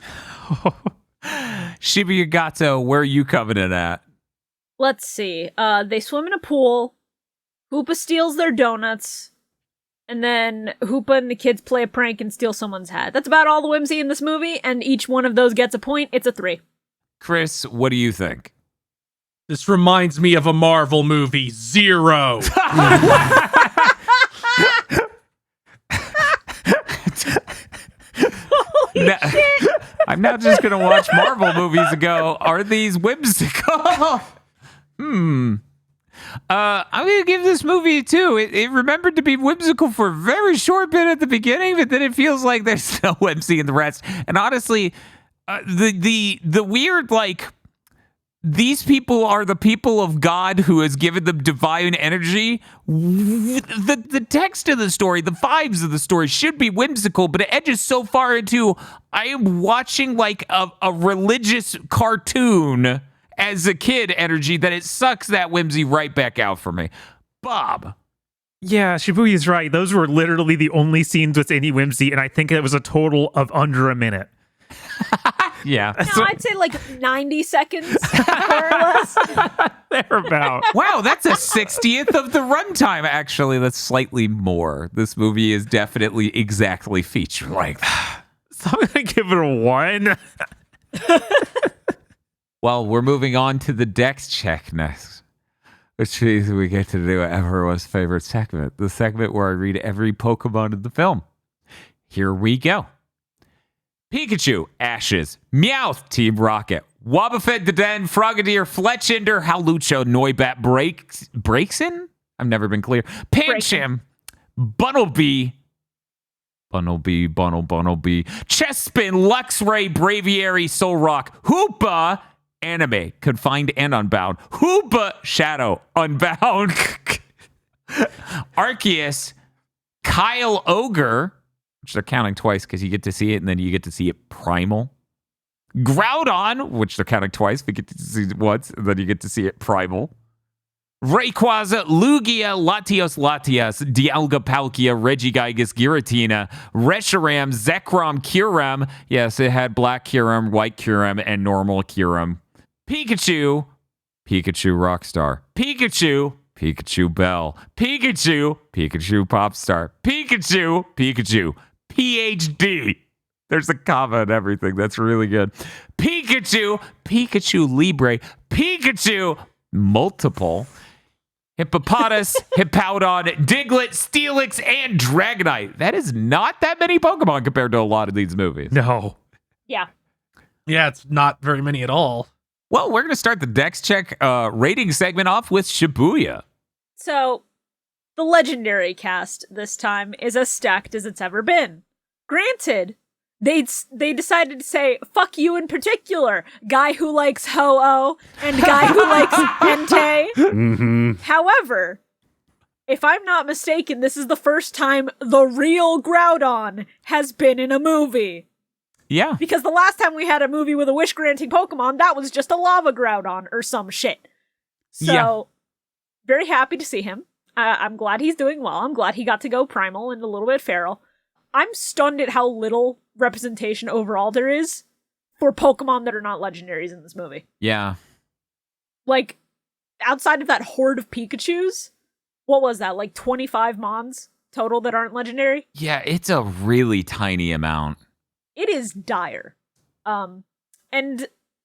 Shibuya Gato, where are you coming in at? Let's see. They swim in a pool. Hoopa steals their donuts. And then Hoopa and the kids play a prank and steal someone's hat. That's about all the whimsy in this movie. And each one of those gets a point. It's a 3. Chris, what do you think? This reminds me of a Marvel movie, Zero. I'm now just going to watch Marvel movies and go, are these whimsical? I'm going to give this movie a 2. It remembered to be whimsical for a very short bit at the beginning, but then it feels like there's no whimsy in the rest. And honestly, the weird, like, these people are the people of God who has given them divine energy. The text of the story, the vibes of the story should be whimsical, but it edges so far into, I am watching like a religious cartoon as a kid energy that it sucks that whimsy right back out for me. Bob. Yeah, Shibuya's right. Those were literally the only scenes with any whimsy, and I think it was a total of under a minute. Yeah. No, I'd say like 90 seconds, more or less. Thereabout. Wow, that's a 60th of the runtime. Actually, that's slightly more. This movie is definitely exactly feature length. So I'm going to give it a 1. Well, we're moving on to the Dex check next, which means we get to do everyone's favorite segment, the segment where I read every Pokemon in the film. Here we go. Pikachu, Ashes, Meowth, Team Rocket, Wobbuffet, Deden, Frogadier, Fletchinder, Hawlucha, Noibat, Braixen? I've never been clear. Pancham, Bunnelby, Chespin, Luxray, Braviary, Solrock, Hoopa, Anime, Confined and Unbound, Hoopa, Shadow, Unbound, Arceus, Kyle Ogre, which they're counting twice because you get to see it and then you get to see it primal. Groudon, which they're counting twice, we get to see it once and then you get to see it primal. Rayquaza, Lugia, Latios, Dialga, Palkia, Regigigas, Giratina, Reshiram, Zekrom, Kyurem. Yes, it had black Kyurem, white Kyurem, and normal Kyurem. Pikachu, Rockstar. Pikachu Bell. Pikachu Popstar. Pikachu, PhD. There's a comma and everything. That's really good. Pikachu Libre. Pikachu multiple. Hippopotas, Hippowdon, Diglett, Steelix, and Dragonite. That is not that many Pokemon compared to a lot of these movies. No. Yeah. Yeah, it's not very many at all. Well, we're going to start the Dex Check rating segment off with Shibuya. So, the legendary cast this time is as stacked as it's ever been. Granted, they decided to say, fuck you in particular, guy who likes Ho-Oh and guy who likes Entei. Mm-hmm. However, if I'm not mistaken, this is the first time the real Groudon has been in a movie. Yeah. Because the last time we had a movie with a wish-granting Pokemon, that was just a lava Groudon or some shit. So, very happy to see him. I'm glad he's doing well. I'm glad he got to go primal and a little bit feral. I'm stunned at how little representation overall there is for Pokemon that are not legendaries in this movie. Yeah. Like, outside of that horde of Pikachus, what was that, like 25 Mons total that aren't legendary? Yeah, it's a really tiny amount. It is dire. And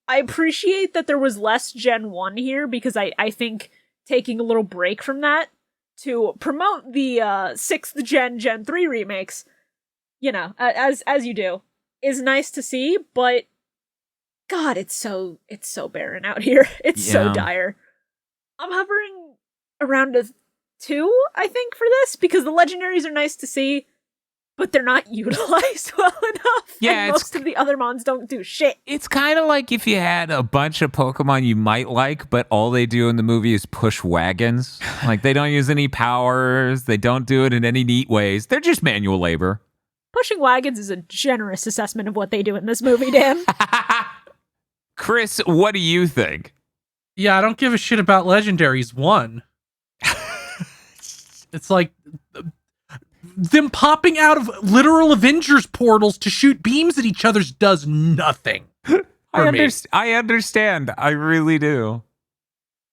I appreciate that there was less Gen 1 here, because I think taking a little break from that to promote the 6th Gen 3 remakes, you know, as you do, is nice to see, but God, it's so barren out here. It's so dire. I'm hovering around a 2, I think, for this, because the legendaries are nice to see, but they're not utilized well enough. Yeah, and most of the other mons don't do shit. It's kind of like if you had a bunch of Pokemon you might like, but all they do in the movie is push wagons. Like, they don't use any powers. They don't do it in any neat ways. They're just manual labor. Pushing wagons is a generous assessment of what they do in this movie, Dan. Chris, what do you think? Yeah, I don't give a shit about legendaries. 1. It's like them popping out of literal Avengers portals to shoot beams at each other's does nothing. I understand. I really do.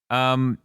I'm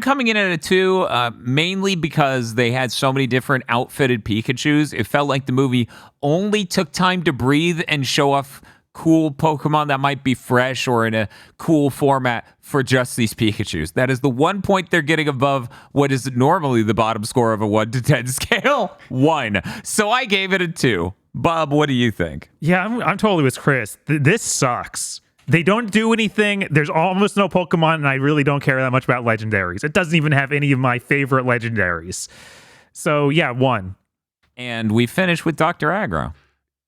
coming in at a 2, mainly because they had so many different outfitted Pikachus. It felt like the movie only took time to breathe and show off cool Pokemon that might be fresh or in a cool format for just these Pikachus. That is the 1 point they're getting above what is normally the bottom score of a 1 to 10 scale. 1. So I gave it a 2. Bob, what do you think? Yeah, I'm totally with Chris. This sucks. They don't do anything. There's almost no Pokemon, and I really don't care that much about legendaries. It doesn't even have any of my favorite legendaries. So, yeah, 1. And we finish with Dr. Aggro.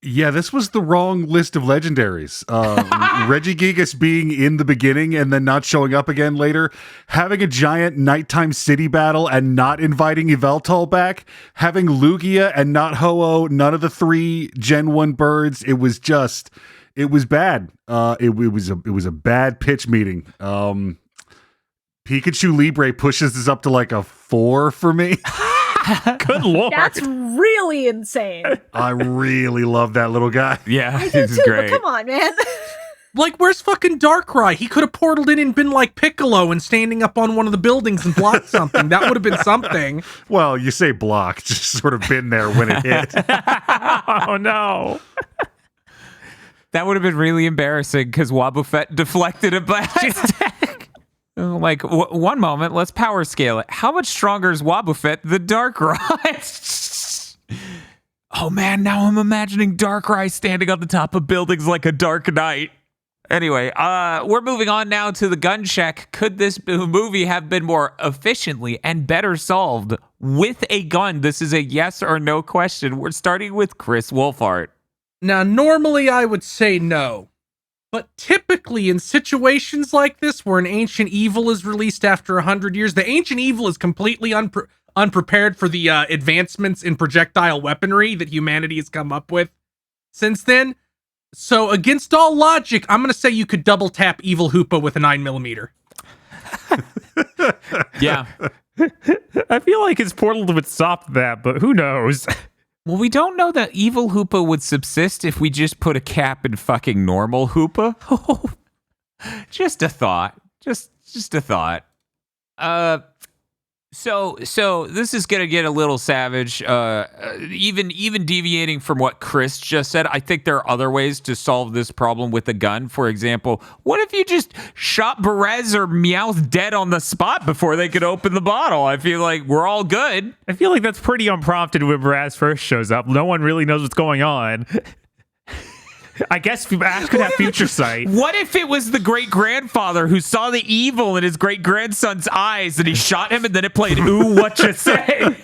Yeah, this was the wrong list of legendaries. Regigigas being in the beginning and then not showing up again later, having a giant nighttime city battle and not inviting Yveltal back, having Lugia and not Ho-Oh, none of the 3 Gen 1 birds. It was bad. It was a bad pitch meeting. Pikachu Libre pushes this up to like a 4 for me. Good lord. That's really insane. I really love that little guy. Yeah, I do this is too, great. but come on, man. Like, where's fucking Darkrai? He could have portaled in and been like Piccolo and standing up on one of the buildings and blocked something. That would have been something. Well, you say block, just sort of been there when it hit. Oh, no. That would have been really embarrassing because Wobbuffet deflected a blast. Like, one moment, let's power scale it. How much stronger is Wobbuffet than Darkrai? Oh man, now I'm imagining Darkrai standing on the top of buildings like a Dark Knight. Anyway, we're moving on now to the gun check. Could this movie have been more efficiently and better solved with a gun? This is a yes or no question. We're starting with Chris Wolfhart. Now, normally I would say no. But typically in situations like this where an ancient evil is released after 100 years, the ancient evil is completely unprepared for the advancements in projectile weaponry that humanity has come up with since then. So against all logic, I'm going to say you could double tap Evil Hoopa with a 9mm. Yeah. I feel like his portal would stop that, but who knows? Well, we don't know that Evil Hoopa would subsist if we just put a cap in fucking normal Hoopa. Just a thought. Just a thought. So this is gonna get a little savage. Even deviating from what Chris just said, I think there are other ways to solve this problem with a gun. For example, what if you just shot Berez or Meowth dead on the spot before they could open the bottle? I feel like we're all good. I feel like that's pretty unprompted when Berez first shows up. No one really knows what's going on. I guess Ash could have future sight. What if it was the great-grandfather who saw the evil in his great-grandson's eyes and he shot him and then it played, ooh, what you say?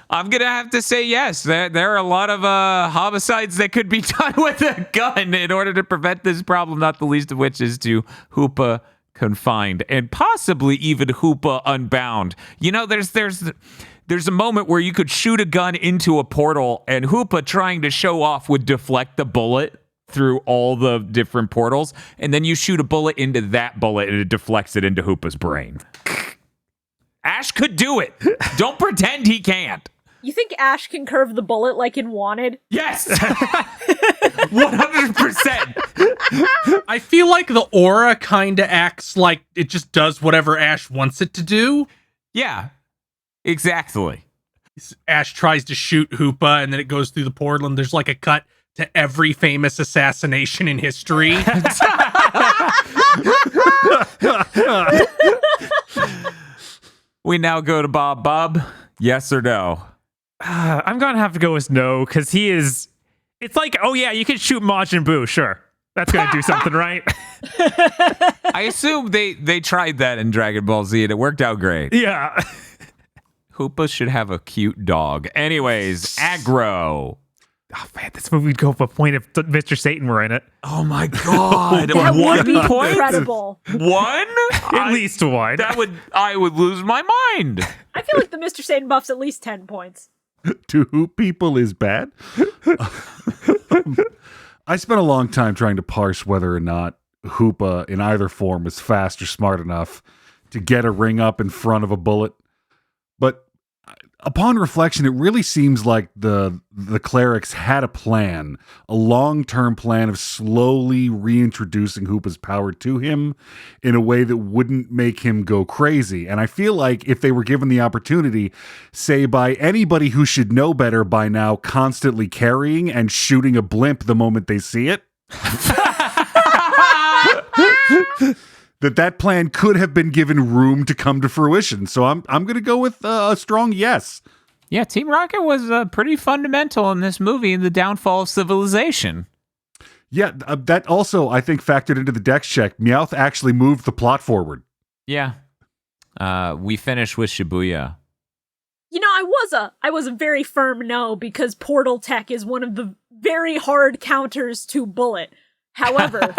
I'm going to have to say yes. There are a lot of homicides that could be done with a gun in order to prevent this problem, not the least of which is to Hoopa Confined and possibly even Hoopa Unbound. You know, there's a moment where you could shoot a gun into a portal and Hoopa trying to show off would deflect the bullet through all the different portals, and then you shoot a bullet into that bullet and it deflects it into Hoopa's brain. Ash could do it. Don't pretend he can't. You think Ash can curve the bullet like in Wanted? Yes! 100%. I feel like the aura kind of acts like it just does whatever Ash wants it to do. Yeah, exactly. Ash tries to shoot Hoopa, and then it goes through the portal, and there's like a cut to every famous assassination in history. We now go to Bob. Bob, yes or no? I'm going to have to go with no, because he is... It's like, oh yeah, you can shoot Majin Buu, sure. That's going to do something, right? I assume they tried that in Dragon Ball Z, and it worked out great. Yeah. Hoopa should have a cute dog. Anyways, aggro. Oh man, this movie would go up a point if Mr. Satan were in it. Oh my god. That would be point? incredible. One? At least one. I would lose my mind. I feel like the Mr. Satan buff's at least 10 points. To hoop people is bad. I spent a long time trying to parse whether or not Hoopa in either form was fast or smart enough to get a ring up in front of a bullet. But upon reflection, it really seems like the clerics had a plan, a long-term plan of slowly reintroducing Hoopa's power to him in a way that wouldn't make him go crazy. And I feel like if they were given the opportunity, say by anybody who should know better by now, constantly carrying and shooting a blimp the moment they see it, that plan could have been given room to come to fruition. So I'm going to go with a strong yes. Yeah, Team Rocket was pretty fundamental in this movie in the downfall of civilization. Yeah, that also, I think, factored into the dex check. Meowth actually moved the plot forward. Yeah. We finished with Shibuya. You know, I was a very firm no, because portal tech is one of the very hard counters to bullet. However...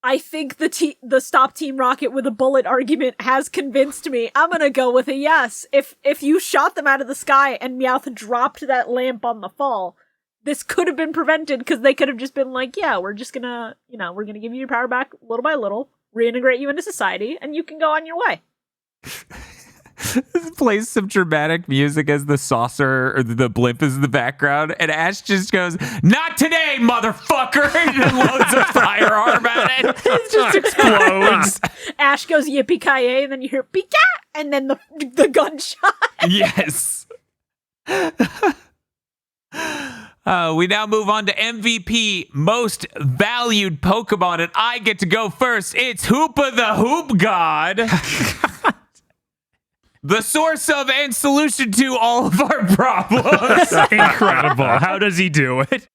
I think the stop Team Rocket with a bullet argument has convinced me. I'm gonna go with a yes. If you shot them out of the sky and Meowth dropped that lamp on the fall, this could have been prevented because they could have just been like, yeah, we're just gonna, we're gonna give you your power back little by little, reintegrate you into society, and you can go on your way. Plays some dramatic music as the saucer or the blimp is in the background, and Ash just goes, "Not today, motherfucker!" and then loads a firearm at it. It just explodes. Ash goes yippee-ki-yay, and then you hear Pika, and then the gunshot. Yes. We now move on to MVP, most valued Pokemon, and I get to go first. It's Hoopa the Hoop God. The source of and solution to all of our problems. Incredible. How does he do it?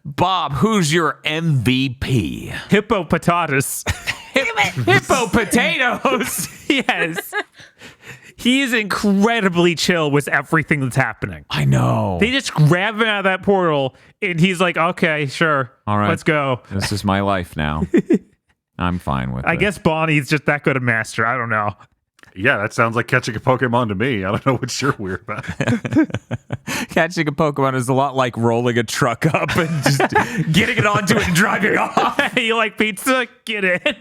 Bob, who's your MVP? Hippo potatoes. Hippo potatoes. Yes. He is incredibly chill with everything that's happening. I know. They just grab him out of that portal, and he's like, okay, sure. All right. Let's go. This is my life now. I'm fine with it. I guess Bonnie's just that good a master. I don't know. Yeah, that sounds like catching a Pokemon to me. I don't know what you're weird about. Catching a Pokemon is a lot like rolling a truck up and just getting it onto it and driving off. You like pizza? Get in.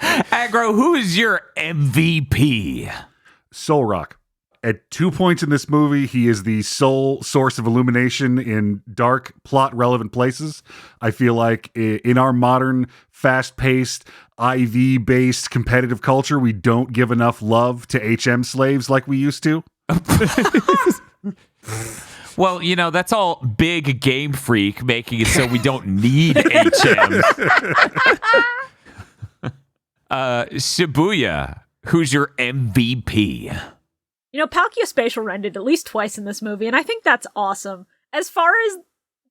Aggro, who is your MVP? Solrock. At 2 points in this movie, he is the sole source of illumination in dark, plot-relevant places. I feel like in our modern, fast-paced, IV-based competitive culture, we don't give enough love to HM slaves like we used to. Well, that's all big Game Freak making it so we don't need HMs. Shibuya, who's your MVP? Palkia spatial rendered at least twice in this movie, and I think that's awesome. As far as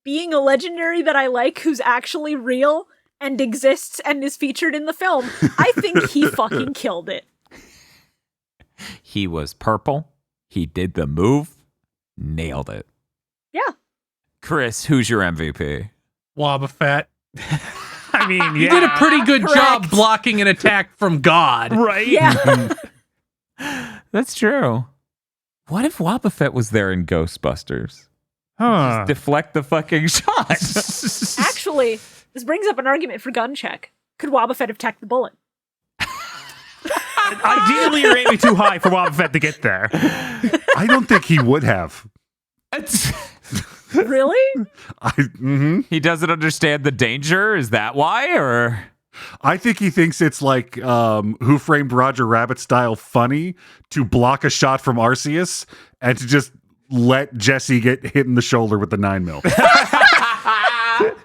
being a legendary that I like who's actually real and exists and is featured in the film, I think he fucking killed it. He was purple. He did the move. Nailed it. Yeah. Chris, who's your MVP? Wobbuffet. I mean, You did a pretty good correct. job blocking an attack from God. right? Yeah. That's true. What if Wobbuffet was there in Ghostbusters? Huh. Deflect the fucking shot. Actually, this brings up an argument for gun check. Could Wobbuffet have tacked the bullet? Ideally, you're aiming too high for Wobbuffet to get there. I don't think he would have. Really? He doesn't understand the danger? Is that why? Or I think he thinks it's like Who Framed Roger Rabbit style funny to block a shot from Arceus and to just let Jesse get hit in the shoulder with the 9mm.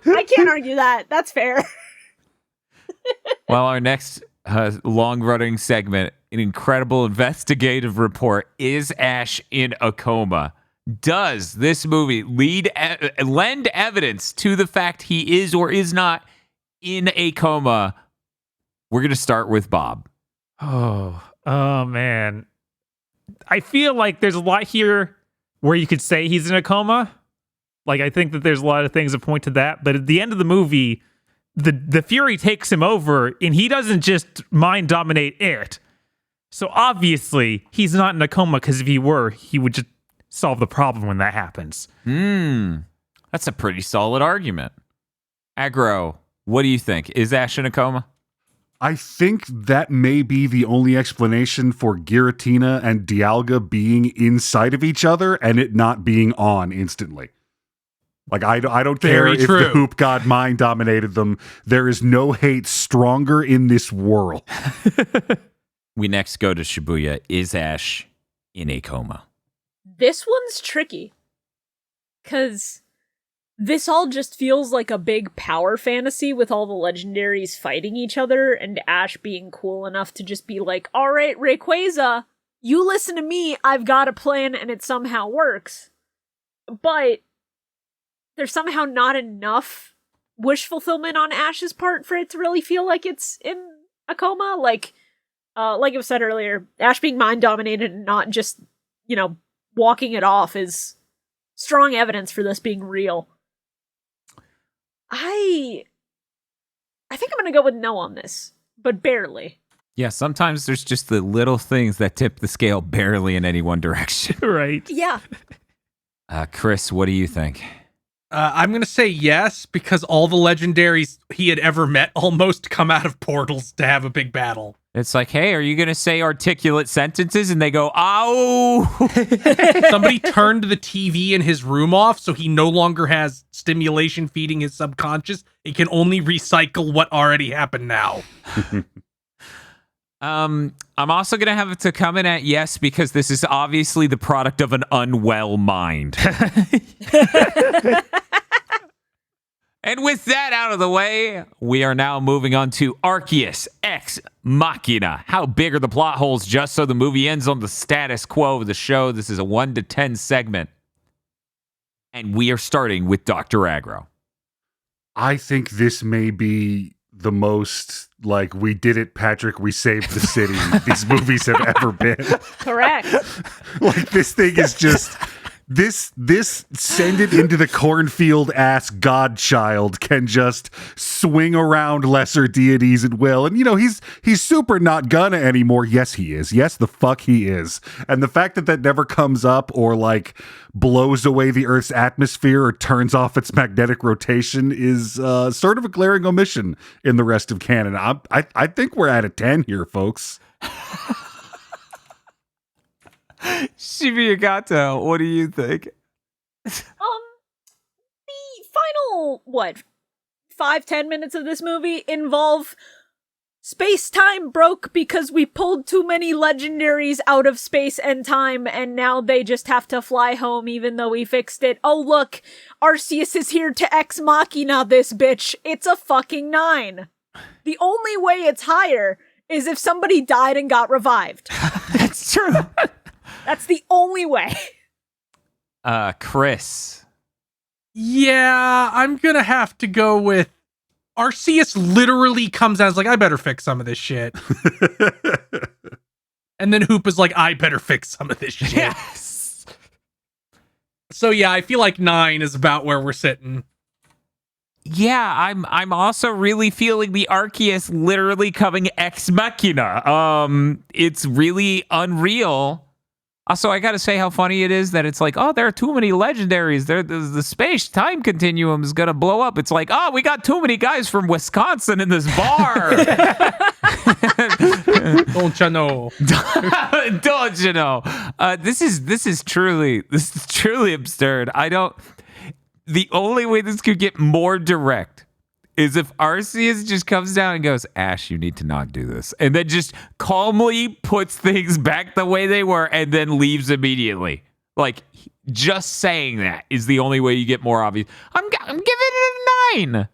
I can't argue that. That's fair. well, our next long-running segment, an incredible investigative report, is Ash in a coma? Does this movie lend evidence to the fact he is or is not in a coma? We're going to start with Bob. Oh man. I feel like there's a lot here where you could say he's in a coma. Like, I think that there's a lot of things that point to that. But at the end of the movie, the Fury takes him over, and he doesn't just mind dominate it. So obviously, he's not in a coma, because if he were, he would just solve the problem when that happens. That's a pretty solid argument. Aggro, what do you think? Is Ash in a coma? I think that may be the only explanation for Giratina and Dialga being inside of each other and it not being on instantly. Like, I don't care Very if true. the Hoop God mind dominated them. There is no hate stronger in this world. We next go to Shibuya. Is Ash in a coma? This one's tricky. Because this all just feels like a big power fantasy with all the legendaries fighting each other and Ash being cool enough to just be like, all right, Rayquaza, you listen to me, I've got a plan and it somehow works. But there's somehow not enough wish fulfillment on Ash's part for it to really feel like it's in a coma. Like it was said earlier, Ash being mind dominated and not just, walking it off is strong evidence for this being real. I think I'm going to go with no on this, but barely. Yeah, sometimes there's just the little things that tip the scale barely in any one direction. Right. Yeah. Chris, what do you think? I'm going to say yes, because all the legendaries he had ever met almost come out of portals to have a big battle. It's like, hey, are you going to say articulate sentences? And they go, ow! Somebody turned the TV in his room off, so he no longer has stimulation feeding his subconscious. It can only recycle what already happened now. I'm also going to have to come in at yes, because this is obviously the product of an unwell mind. And with that out of the way, we are now moving on to Arceus Ex Machina. How big are the plot holes, just so the movie ends on the status quo of the show? This is a 1 to 10 segment. And we are starting with Dr. Aggro. I think this may be the most, like, we did it, Patrick, we saved the city these movies have ever been. Correct. Like, this thing is just... This send it into the cornfield ass godchild can just swing around lesser deities at will. And he's super not gonna anymore. Yes, he is. Yes, the fuck he is. And the fact that never comes up or like blows away the Earth's atmosphere or turns off its magnetic rotation is sort of a glaring omission in the rest of canon. I think we're at a 10 here, folks. Shibuya, what do you think? The final, 5-10 minutes of this movie involve space-time broke because we pulled too many legendaries out of space and time, and now they just have to fly home even though we fixed it. Oh look, Arceus is here to Ex Machina this bitch. It's a fucking 9. The only way it's higher is if somebody died and got revived. That's true. That's the only way. Chris. Yeah, I'm gonna have to go with Arceus literally comes out and is like, I better fix some of this shit. And then Hoopa's like, I better fix some of this shit. Yes. So yeah, I feel like 9 is about where we're sitting. Yeah, I'm also really feeling the Arceus literally coming ex machina. It's really unreal. Also, I gotta say how funny it is that it's like, oh, there are too many legendaries. The space-time continuum is gonna blow up. It's like, oh, we got too many guys from Wisconsin in this bar. Don't you know? Don't you know? This is truly absurd. The only way this could get more direct is if Arceus just comes down and goes, Ash, you need to not do this. And then just calmly puts things back the way they were and then leaves immediately. Like, just saying that is the only way you get more obvious. I'm giving it a 9.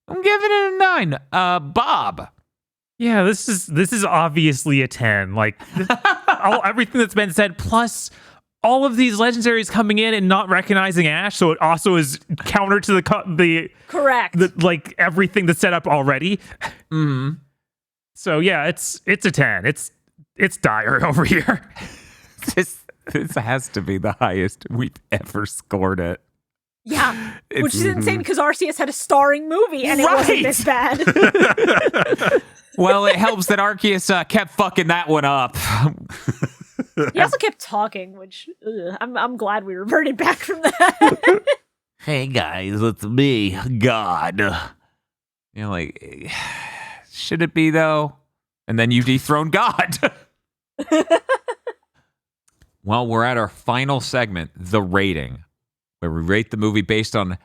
I'm giving it a 9. Bob. Yeah, this is obviously a 10. Like, everything that's been said, plus all of these legendaries coming in and not recognizing Ash, so it also is counter to the correct, like everything that's set up already. Mm-hmm. So yeah, it's a 10. It's dire over here. This has to be the highest we've ever scored it. Yeah, which is insane because Arceus had a starring movie and it wasn't this bad. Well, it helps that Arceus kept fucking that one up. He also kept talking, which I'm glad we reverted back from that. Hey guys, it's me, God. Like, should it be though? And then you dethrone God. Well, we're at our final segment, the rating, where we rate the movie based on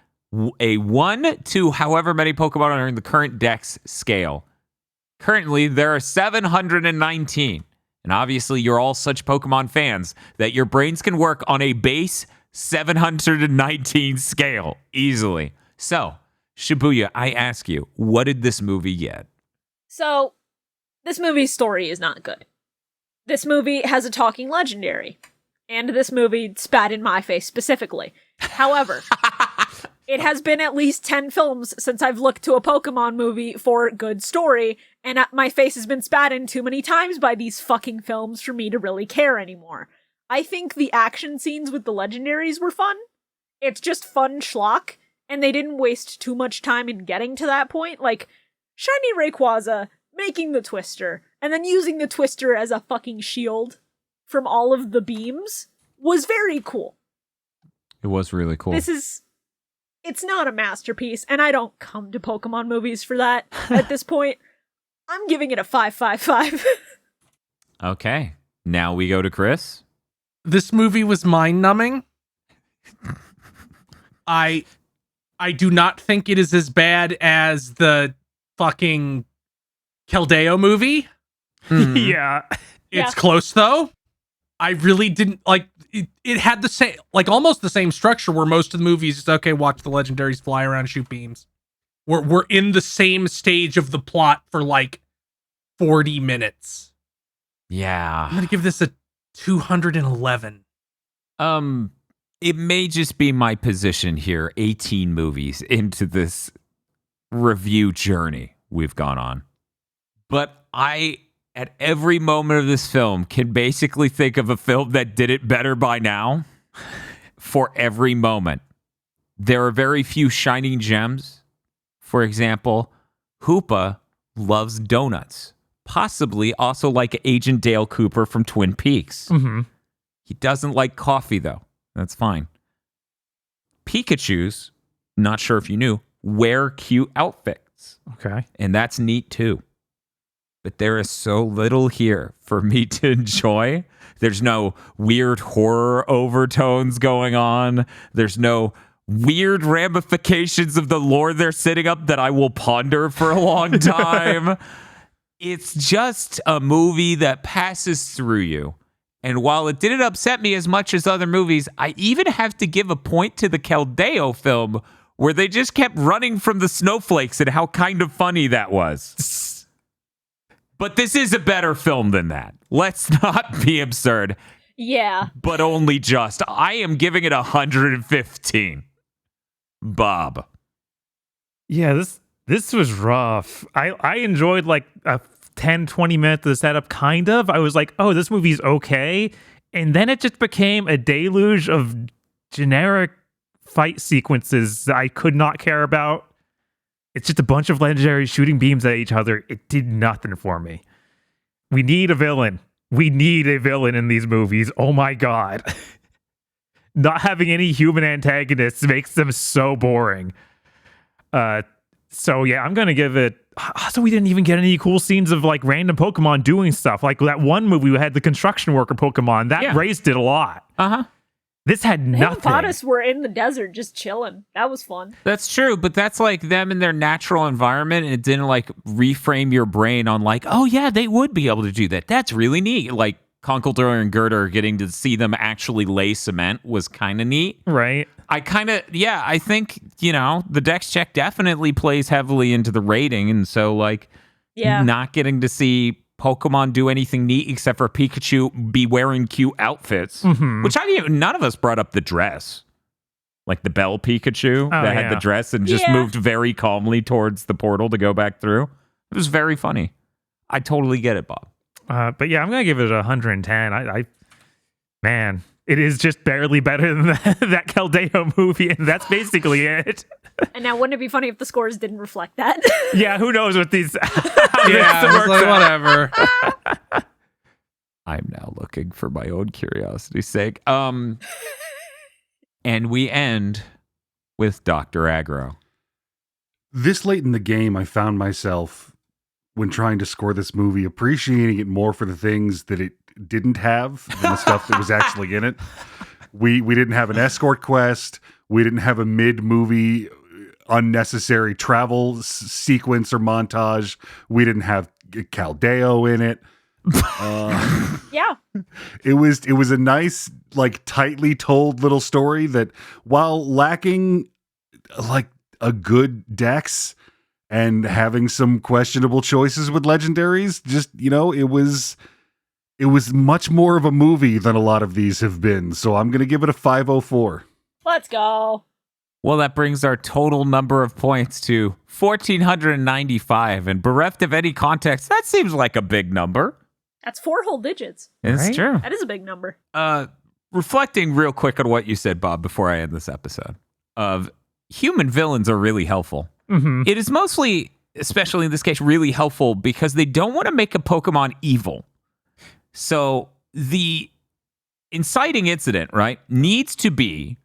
a 1 to however many Pokemon are in the current Dex scale. Currently, there are 719. And obviously, you're all such Pokemon fans that your brains can work on a base 719 scale easily. So, Shibuya, I ask you, what did this movie get? So, this movie's story is not good. This movie has a talking legendary. And this movie spat in my face specifically. However, it has been at least 10 films since I've looked to a Pokemon movie for good story, and my face has been spat in too many times by these fucking films for me to really care anymore. I think the action scenes with the legendaries were fun. It's just fun schlock, and they didn't waste too much time in getting to that point. Like, Shiny Rayquaza making the Twister, and then using the Twister as a fucking shield from all of the beams was very cool. It was really cool. It's not a masterpiece, and I don't come to Pokemon movies for that at this point. I'm giving it a 5.55. Okay. Now we go to Chris. This movie was mind-numbing. I do not think it is as bad as the fucking Keldeo movie. Mm-hmm. Yeah. It's close, though. I really didn't like it had the same, like almost the same structure where most of the movies is okay, watch the legendaries fly around and shoot beams. We're in the same stage of the plot for like 40 minutes. Yeah. I'm gonna give this a 211. It may just be my position here, 18 movies into this review journey we've gone on. But at every moment of this film, can basically think of a film that did it better by now for every moment. There are very few shining gems. For example, Hoopa loves donuts, possibly also like Agent Dale Cooper from Twin Peaks. Mm-hmm. He doesn't like coffee, though. That's fine. Pikachu's, not sure if you knew, wear cute outfits. Okay. And that's neat, too. But there is so little here for me to enjoy. There's no weird horror overtones going on. There's no weird ramifications of the lore they're setting up that I will ponder for a long time. It's just a movie that passes through you. And while it didn't upset me as much as other movies, I even have to give a point to the Keldeo film where they just kept running from the snowflakes and how kind of funny that was. But this is a better film than that. Let's not be absurd. Yeah. But only just. I am giving it 115. Bob. Yeah, this was rough. I enjoyed like a 10, 20 minutes of the setup, kind of. I was like, oh, this movie's okay. And then it just became a deluge of generic fight sequences that I could not care about. It's just a bunch of legendaries shooting beams at each other. It did nothing for me. We need a villain. We need a villain in these movies. Oh my God. Not having any human antagonists makes them so boring. So yeah, I'm going to give it... Also, we didn't even get any cool scenes of like random Pokemon doing stuff. Like that one movie we had the construction worker Pokemon. That raised it a lot. Uh-huh. This had nothing. The Hippopotas were in the desert just chilling. That was fun. That's true, but that's like them in their natural environment, and it didn't like reframe your brain on like, oh yeah, they would be able to do that. That's really neat. Like Conkeldurr and Girder getting to see them actually lay cement was kind of neat. Right. I think, the Dex check definitely plays heavily into the rating, and so like not getting to see Pokemon do anything neat except for Pikachu be wearing cute outfits, which none of us brought up the dress. Like the Bell Pikachu that had the dress and just moved very calmly towards the portal to go back through. It was very funny. I totally get it, Bob. But yeah, I'm going to give it 110. Man, it is just barely better than that Keldeo movie, and that's basically it. And now, wouldn't it be funny if the scores didn't reflect that? Yeah, who knows what these... Whatever. I'm now looking for my own curiosity's sake. And we end with Dr. Aggro. This late in the game, I found myself, when trying to score this movie, appreciating it more for the things that it didn't have than the stuff that was actually in it. We didn't have an escort quest. We didn't have a mid-movie unnecessary travel sequence or montage. We didn't have Keldeo in it. Yeah. It was a nice, like, tightly told little story that, while lacking like a good dex and having some questionable choices with legendaries, just, it was much more of a movie than a lot of these have been. So I'm going to give it a 504. Let's go. Well, that brings our total number of points to 1,495. And bereft of any context, that seems like a big number. That's 4 whole digits. It's right? true. That is a big number. Reflecting real quick on what you said, Bob, before I end this episode, of human villains are really helpful. Mm-hmm. It is mostly, especially in this case, really helpful because they don't want to make a Pokemon evil. So the inciting incident, right, needs to be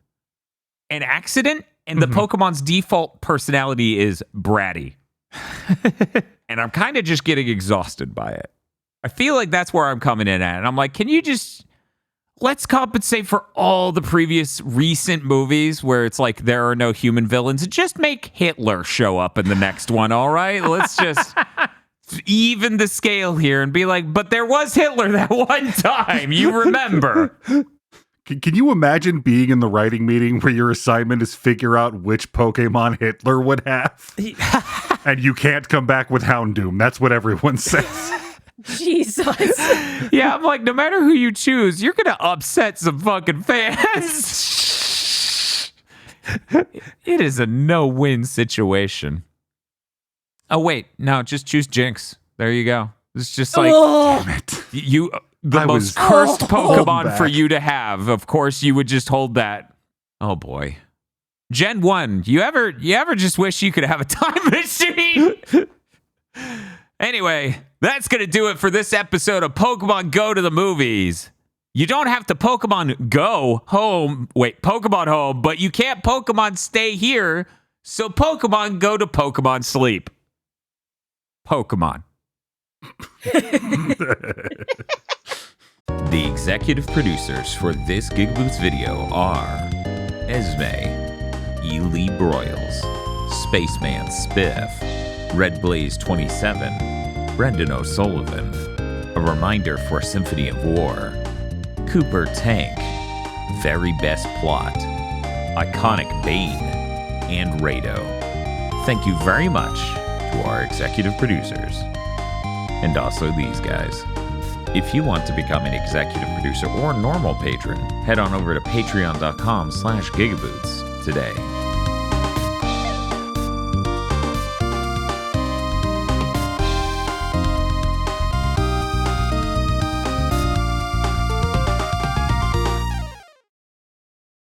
an accident, and the Pokemon's default personality is bratty. And I'm kind of just getting exhausted by it. I feel like that's where I'm coming in at. And I'm like, can you just... Let's compensate for all the previous recent movies where it's like there are no human villains. Just make Hitler show up in the next one, all right? Let's just even the scale here and be like, but there was Hitler that one time. You remember. Can you imagine being in the writing meeting where your assignment is figure out which Pokemon Hitler would have? And you can't come back with Houndoom. That's what everyone says. Jesus. Yeah, I'm like, no matter who you choose, you're going to upset some fucking fans. It is a no-win situation. Oh, wait. No, just choose Jinx. There you go. It's just like, Damn it. The most cursed Pokemon for you to have. Of course, you would just hold that. Oh, boy. Gen 1, you ever just wish you could have a time machine? Anyway, that's going to do it for this episode of Pokemon Go to the Movies. You don't have to Pokemon Go home. Wait, Pokemon home, but you can't Pokemon stay here. So Pokemon go to Pokemon sleep. Pokemon. The executive producers for this GigaBoots video are Esme, Ely Broyles, Spaceman Spiff, Red Blaze 27, Brendan O'Sullivan, A Reminder for Symphony of War, Cooper Tank, Very Best Plot, Iconic Bane, and Rado. Thank you very much to our executive producers. And also these guys. If you want to become an executive producer or normal patron, head on over to patreon.com/gigaboots today.